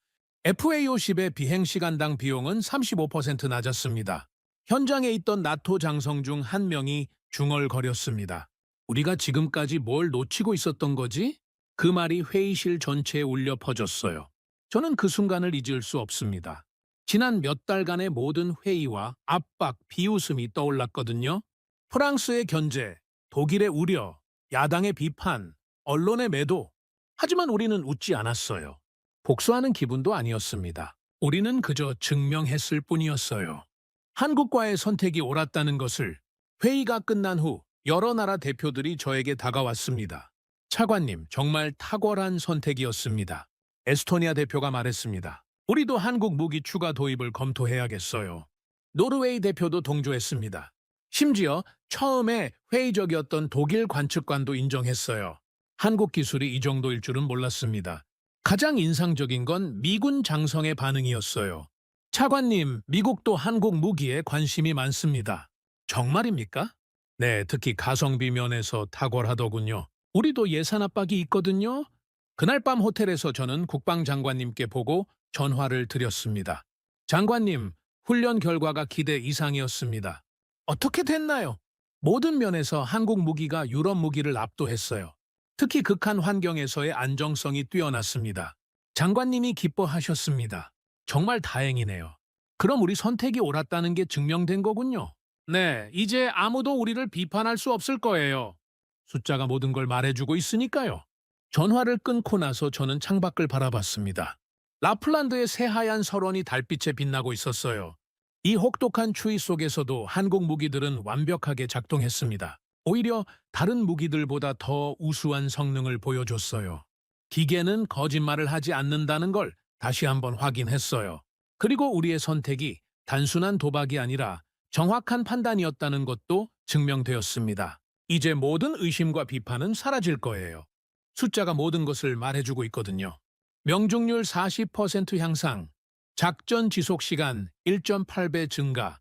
FA-50의 비행시간당 비용은 35% 낮았습니다. 현장에 있던 나토 장성 중 한 명이 중얼거렸습니다. 우리가 지금까지 뭘 놓치고 있었던 거지? 그 말이 회의실 전체에 울려 퍼졌어요. 저는 그 순간을 잊을 수 없습니다. 지난 몇 달간의 모든 회의와 압박, 비웃음이 떠올랐거든요. 프랑스의 견제, 독일의 우려, 야당의 비판, 언론의 매도. 하지만 우리는 웃지 않았어요. 복수하는 기분도 아니었습니다. 우리는 그저 증명했을 뿐이었어요. 한국과의 선택이 옳았다는 것을. 회의가 끝난 후 여러 나라 대표들이 저에게 다가왔습니다. 차관님, 정말 탁월한 선택이었습니다. 에스토니아 대표가 말했습니다. 우리도 한국 무기 추가 도입을 검토해야겠어요. 노르웨이 대표도 동조했습니다. 심지어 처음에 회의적이었던 독일 관측관도 인정했어요. 한국 기술이 이 정도일 줄은 몰랐습니다. 가장 인상적인 건 미군 장성의 반응이었어요. 차관님, 미국도 한국 무기에 관심이 많습니다. 정말입니까? 네, 특히 가성비 면에서 탁월하더군요. 우리도 예산 압박이 있거든요. 그날 밤 호텔에서 저는 국방장관님께 보고 전화를 드렸습니다. 장관님, 훈련 결과가 기대 이상이었습니다. 어떻게 됐나요? 모든 면에서 한국 무기가 유럽 무기를 압도했어요. 특히 극한 환경에서의 안정성이 뛰어났습니다. 장관님이 기뻐하셨습니다. 정말 다행이네요. 그럼 우리 선택이 옳았다는 게 증명된 거군요. 네, 이제 아무도 우리를 비판할 수 없을 거예요. 숫자가 모든 걸 말해주고 있으니까요. 전화를 끊고 나서 저는 창밖을 바라봤습니다. 라플란드의 새하얀 설원이 달빛에 빛나고 있었어요. 이 혹독한 추위 속에서도 한국 무기들은 완벽하게 작동했습니다. 오히려 다른 무기들보다 더 우수한 성능을 보여줬어요. 기계는 거짓말을 하지 않는다는 걸 다시 한번 확인했어요. 그리고 우리의 선택이 단순한 도박이 아니라 정확한 판단이었다는 것도 증명되었습니다. 이제 모든 의심과 비판은 사라질 거예요. 숫자가 모든 것을 말해주고 있거든요. 명중률 40% 향상, 작전 지속 시간 1.8배 증가,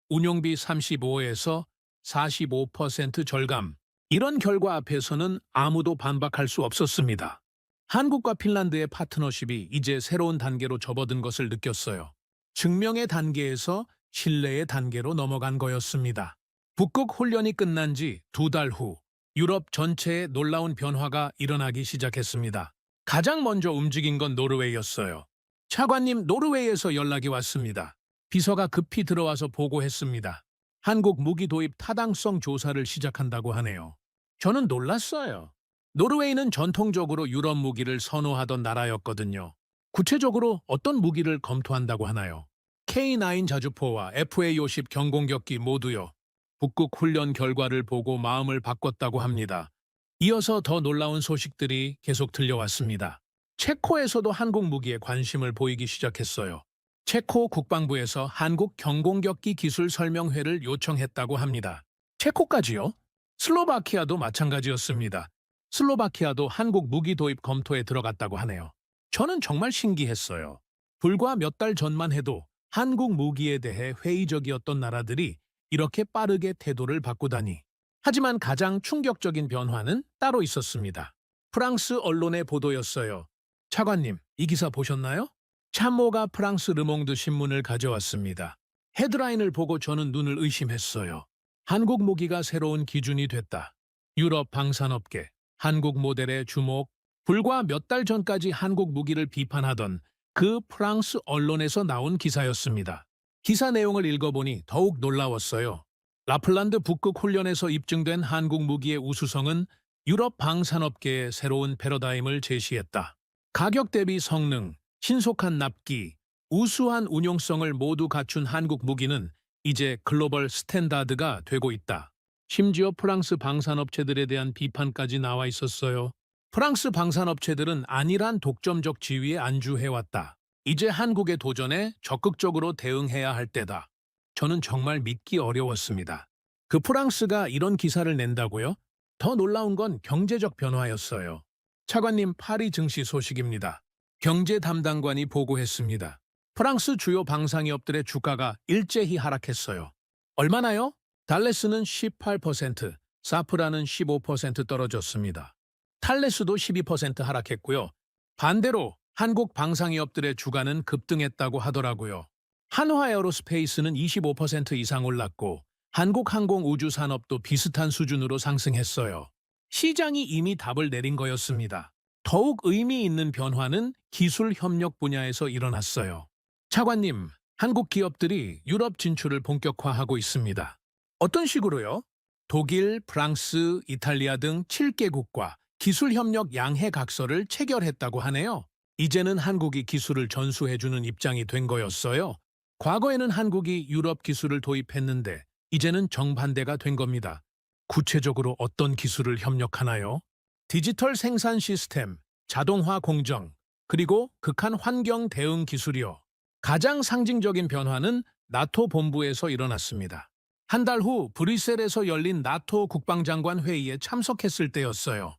운용비 35에서 45% 절감. 이런 결과 앞에서는 아무도 반박할 수 없었습니다. 한국과 핀란드의 파트너십이 이제 새로운 단계로 접어든 것을 느꼈어요. 증명의 단계에서 신뢰의 단계로 넘어간 거였습니다. 북극 훈련이 끝난 지 2달 후 유럽 전체에 놀라운 변화가 일어나기 시작했습니다. 가장 먼저 움직인 건 노르웨이였어요. 차관님, 노르웨이에서 연락이 왔습니다. 비서가 급히 들어와서 보고했습니다. 한국 무기 도입 타당성 조사를 시작한다고 하네요. 저는 놀랐어요. 노르웨이는 전통적으로 유럽 무기를 선호하던 나라였거든요. 구체적으로 어떤 무기를 검토한다고 하나요? K9 자주포와 FA50 경공격기 모두요. 북극 훈련 결과를 보고 마음을 바꿨다고 합니다. 이어서 더 놀라운 소식들이 계속 들려왔습니다. 체코에서도 한국 무기에 관심을 보이기 시작했어요. 체코 국방부에서 한국 경공격기 기술 설명회를 요청했다고 합니다. 체코까지요? 슬로바키아도 마찬가지였습니다. 슬로바키아도 한국 무기 도입 검토에 들어갔다고 하네요. 저는 정말 신기했어요. 불과 몇 달 전만 해도 한국 무기에 대해 회의적이었던 나라들이 이렇게 빠르게 태도를 바꾸다니. 하지만 가장 충격적인 변화는 따로 있었습니다. 프랑스 언론의 보도였어요. 차관님, 이 기사 보셨나요? 참모가 프랑스 르몽드 신문을 가져왔습니다. 헤드라인을 보고 저는 눈을 의심했어요. 한국 무기가 새로운 기준이 됐다. 유럽 방산업계, 한국 모델의 주목. 불과 몇 달 전까지 한국 무기를 비판하던 그 프랑스 언론에서 나온 기사였습니다. 기사 내용을 읽어보니 더욱 놀라웠어요. 라플란드 북극 훈련에서 입증된 한국 무기의 우수성은 유럽 방산업계의 새로운 패러다임을 제시했다. 가격 대비 성능, 신속한 납기, 우수한 운용성을 모두 갖춘 한국 무기는 이제 글로벌 스탠다드가 되고 있다. 심지어 프랑스 방산업체들에 대한 비판까지 나와 있었어요. 프랑스 방산업체들은 안일한 독점적 지위에 안주해왔다. 이제 한국의 도전에 적극적으로 대응해야 할 때다. 저는 정말 믿기 어려웠습니다. 그 프랑스가 이런 기사를 낸다고요? 더 놀라운 건 경제적 변화였어요. 차관님, 파리 증시 소식입니다. 경제 담당관이 보고했습니다. 프랑스 주요 방산기업들의 주가가 일제히 하락했어요. 얼마나요? 달레스는 18%, 사프라는 15% 떨어졌습니다. 탈레스도 12% 하락했고요. 반대로 한국 방산기업들의 주가는 급등했다고 하더라고요. 한화에어로스페이스는 25% 이상 올랐고 한국항공우주산업도 비슷한 수준으로 상승했어요. 시장이 이미 답을 내린 거였습니다. 더욱 의미 있는 변화는 기술 협력 분야에서 일어났어요. 차관님, 한국 기업들이 유럽 진출을 본격화하고 있습니다. 어떤 식으로요? 독일, 프랑스, 이탈리아 등 7개국과 기술협력 양해각서를 체결했다고 하네요. 이제는 한국이 기술을 전수해주는 입장이 된 거였어요. 과거에는 한국이 유럽 기술을 도입했는데 이제는 정반대가 된 겁니다. 구체적으로 어떤 기술을 협력하나요? 디지털 생산 시스템, 자동화 공정, 그리고 극한 환경 대응 기술이요. 가장 상징적인 변화는 나토 본부에서 일어났습니다. 한 달 후 브뤼셀에서 열린 나토 국방장관 회의에 참석했을 때였어요.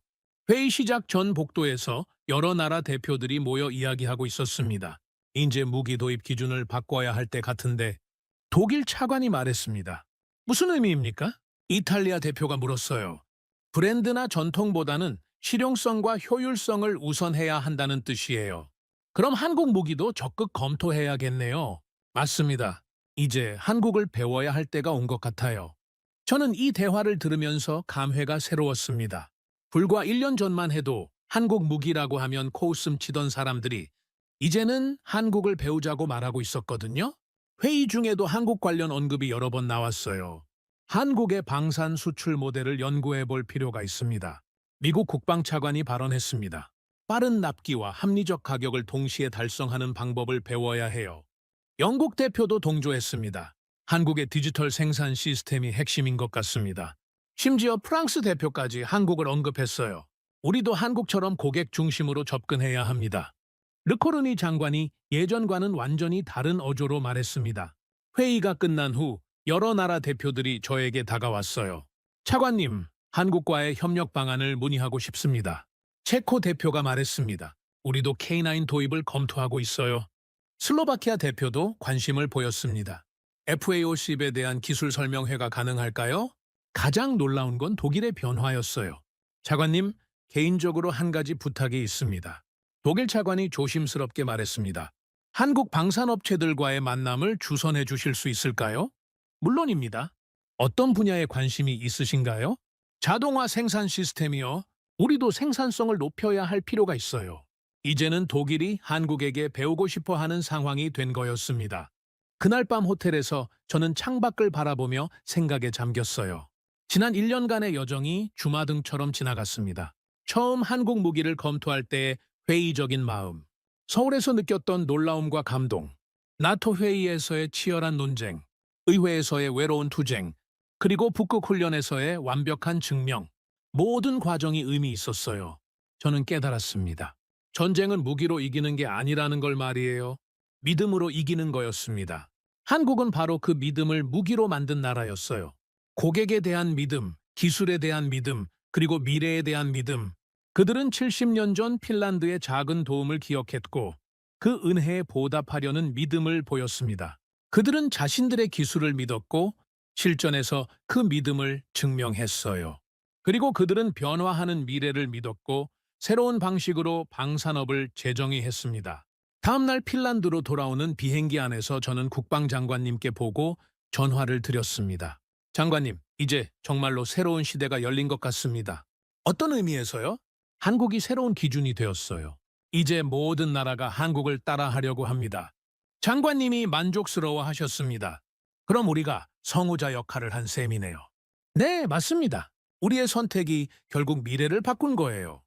회의 시작 전 복도에서 여러 나라 대표들이 모여 이야기하고 있었습니다. 이제 무기 도입 기준을 바꿔야 할 때 같은데 독일 차관이 말했습니다. 무슨 의미입니까? 이탈리아 대표가 물었어요. 브랜드나 전통보다는 실용성과 효율성을 우선해야 한다는 뜻이에요. 그럼 한국 무기도 적극 검토해야겠네요. 맞습니다. 이제 한국을 배워야 할 때가 온 것 같아요. 저는 이 대화를 들으면서 감회가 새로웠습니다. 불과 1년 전만 해도 한국 무기라고 하면 코웃음 치던 사람들이 이제는 한국을 배우자고 말하고 있었거든요. 회의 중에도 한국 관련 언급이 여러 번 나왔어요. 한국의 방산 수출 모델을 연구해 볼 필요가 있습니다. 미국 국방차관이 발언했습니다. 빠른 납기와 합리적 가격을 동시에 달성하는 방법을 배워야 해요. 영국 대표도 동조했습니다. 한국의 디지털 생산 시스템이 핵심인 것 같습니다. 심지어 프랑스 대표까지 한국을 언급했어요. 우리도 한국처럼 고객 중심으로 접근해야 합니다. 르코르니 장관이 예전과는 완전히 다른 어조로 말했습니다. 회의가 끝난 후 여러 나라 대표들이 저에게 다가왔어요. 차관님, 한국과의 협력 방안을 문의하고 싶습니다. 체코 대표가 말했습니다. 우리도 K9 도입을 검토하고 있어요. 슬로바키아 대표도 관심을 보였습니다. FA50에 대한 기술 설명회가 가능할까요? 가장 놀라운 건 독일의 변화였어요. 차관님, 개인적으로 한 가지 부탁이 있습니다. 독일 차관이 조심스럽게 말했습니다. 한국 방산업체들과의 만남을 주선해 주실 수 있을까요? 물론입니다. 어떤 분야에 관심이 있으신가요? 자동화 생산 시스템이요. 우리도 생산성을 높여야 할 필요가 있어요. 이제는 독일이 한국에게 배우고 싶어 하는 상황이 된 거였습니다. 그날 밤 호텔에서 저는 창밖을 바라보며 생각에 잠겼어요. 지난 1년간의 여정이 주마등처럼 지나갔습니다. 처음 한국 무기를 검토할 때의 회의적인 마음, 서울에서 느꼈던 놀라움과 감동, 나토 회의에서의 치열한 논쟁, 의회에서의 외로운 투쟁, 그리고 북극 훈련에서의 완벽한 증명. 모든 과정이 의미 있었어요. 저는 깨달았습니다. 전쟁은 무기로 이기는 게 아니라는 걸 말이에요. 믿음으로 이기는 거였습니다. 한국은 바로 그 믿음을 무기로 만든 나라였어요. 고객에 대한 믿음, 기술에 대한 믿음, 그리고 미래에 대한 믿음. 그들은 70년 전 핀란드의 작은 도움을 기억했고 그 은혜에 보답하려는 믿음을 보였습니다. 그들은 자신들의 기술을 믿었고 실전에서 그 믿음을 증명했어요. 그리고 그들은 변화하는 미래를 믿었고 새로운 방식으로 방산업을 재정의했습니다. 다음 날 핀란드로 돌아오는 비행기 안에서 저는 국방장관님께 보고 전화를 드렸습니다. 장관님, 이제 정말로 새로운 시대가 열린 것 같습니다. 어떤 의미에서요? 한국이 새로운 기준이 되었어요. 이제 모든 나라가 한국을 따라하려고 합니다. 장관님이 만족스러워 하셨습니다. 그럼 우리가 성우자 역할을 한 셈이네요. 네, 맞습니다. 우리의 선택이 결국 미래를 바꾼 거예요.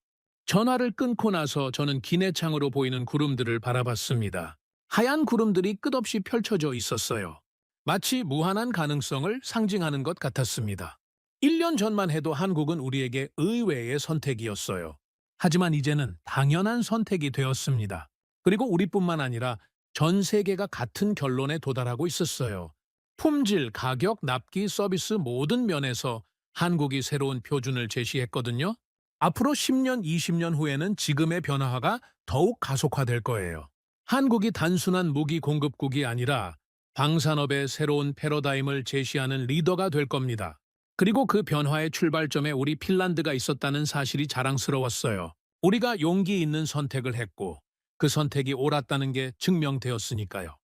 전화를 끊고 나서 저는 기내창으로 보이는 구름들을 바라봤습니다. 하얀 구름들이 끝없이 펼쳐져 있었어요. 마치 무한한 가능성을 상징하는 것 같았습니다. 1년 전만 해도 한국은 우리에게 의외의 선택이었어요. 하지만 이제는 당연한 선택이 되었습니다. 그리고 우리뿐만 아니라 전 세계가 같은 결론에 도달하고 있었어요. 품질, 가격, 납기, 서비스 모든 면에서 한국이 새로운 표준을 제시했거든요. 앞으로 10년, 20년 후에는 지금의 변화가 더욱 가속화될 거예요. 한국이 단순한 무기 공급국이 아니라 방산업의 새로운 패러다임을 제시하는 리더가 될 겁니다. 그리고 그 변화의 출발점에 우리 핀란드가 있었다는 사실이 자랑스러웠어요. 우리가 용기 있는 선택을 했고 그 선택이 옳았다는 게 증명되었으니까요.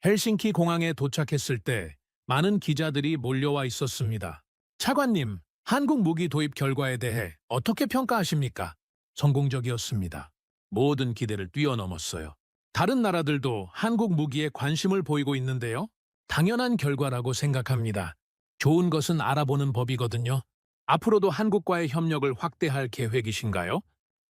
헬싱키 공항에 도착했을 때 많은 기자들이 몰려와 있었습니다. 차관님, 한국 무기 도입 결과에 대해 어떻게 평가하십니까? 성공적이었습니다. 모든 기대를 뛰어넘었어요. 다른 나라들도 한국 무기에 관심을 보이고 있는데요. 당연한 결과라고 생각합니다. 좋은 것은 알아보는 법이거든요. 앞으로도 한국과의 협력을 확대할 계획이신가요?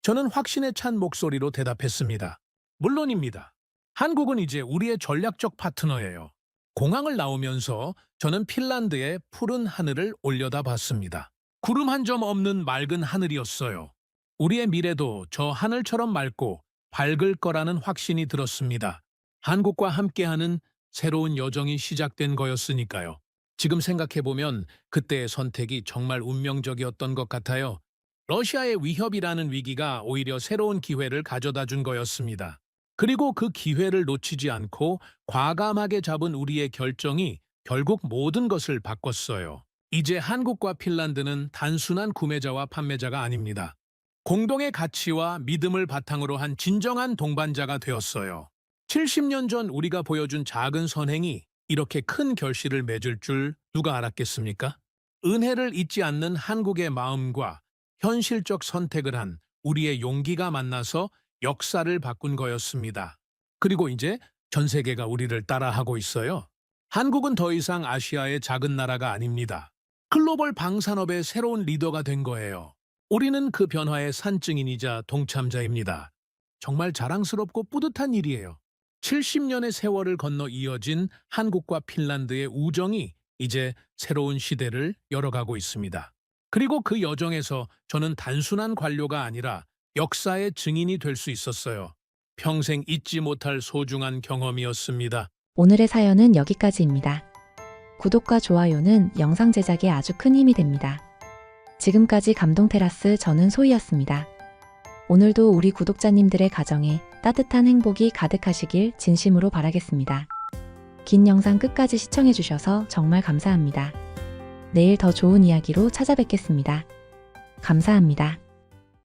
저는 확신에 찬 목소리로 대답했습니다. 물론입니다. 한국은 이제 우리의 전략적 파트너예요. 공항을 나오면서 저는 핀란드의 푸른 하늘을 올려다봤습니다. 구름 한 점 없는 맑은 하늘이었어요. 우리의 미래도 저 하늘처럼 맑고 밝을 거라는 확신이 들었습니다. 한국과 함께하는 새로운 여정이 시작된 거였으니까요. 지금 생각해보면 그때의 선택이 정말 운명적이었던 것 같아요. 러시아의 위협이라는 위기가 오히려 새로운 기회를 가져다 준 거였습니다. 그리고 그 기회를 놓치지 않고 과감하게 잡은 우리의 결정이 결국 모든 것을 바꿨어요. 이제 한국과 핀란드는 단순한 구매자와 판매자가 아닙니다. 공동의 가치와 믿음을 바탕으로 한 진정한 동반자가 되었어요. 70년 전 우리가 보여준 작은 선행이 이렇게 큰 결실을 맺을 줄 누가 알았겠습니까? 은혜를 잊지 않는 한국의 마음과 현실적 선택을 한 우리의 용기가 만나서 역사를 바꾼 거였습니다. 그리고 이제 전 세계가 우리를 따라하고 있어요. 한국은 더 이상 아시아의 작은 나라가 아닙니다. 글로벌 방산업의 새로운 리더가 된 거예요. 우리는 그 변화의 산증인이자 동참자입니다. 정말 자랑스럽고 뿌듯한 일이에요. 70년의 세월을 건너 이어진 한국과 핀란드의 우정이 이제 새로운 시대를 열어가고 있습니다. 그리고 그 여정에서 저는 단순한 관료가 아니라 역사의 증인이 될 수 있었어요. 평생 잊지 못할 소중한 경험이었습니다. 오늘의 사연은 여기까지입니다. 구독과 좋아요는 영상 제작에 아주 큰 힘이 됩니다. 지금까지 감동테라스 저는 소희였습니다. 오늘도 우리 구독자님들의 가정에 따뜻한 행복이 가득하시길 진심으로 바라겠습니다. 긴 영상 끝까지 시청해주셔서 정말 감사합니다. 내일 더 좋은 이야기로 찾아뵙겠습니다. 감사합니다.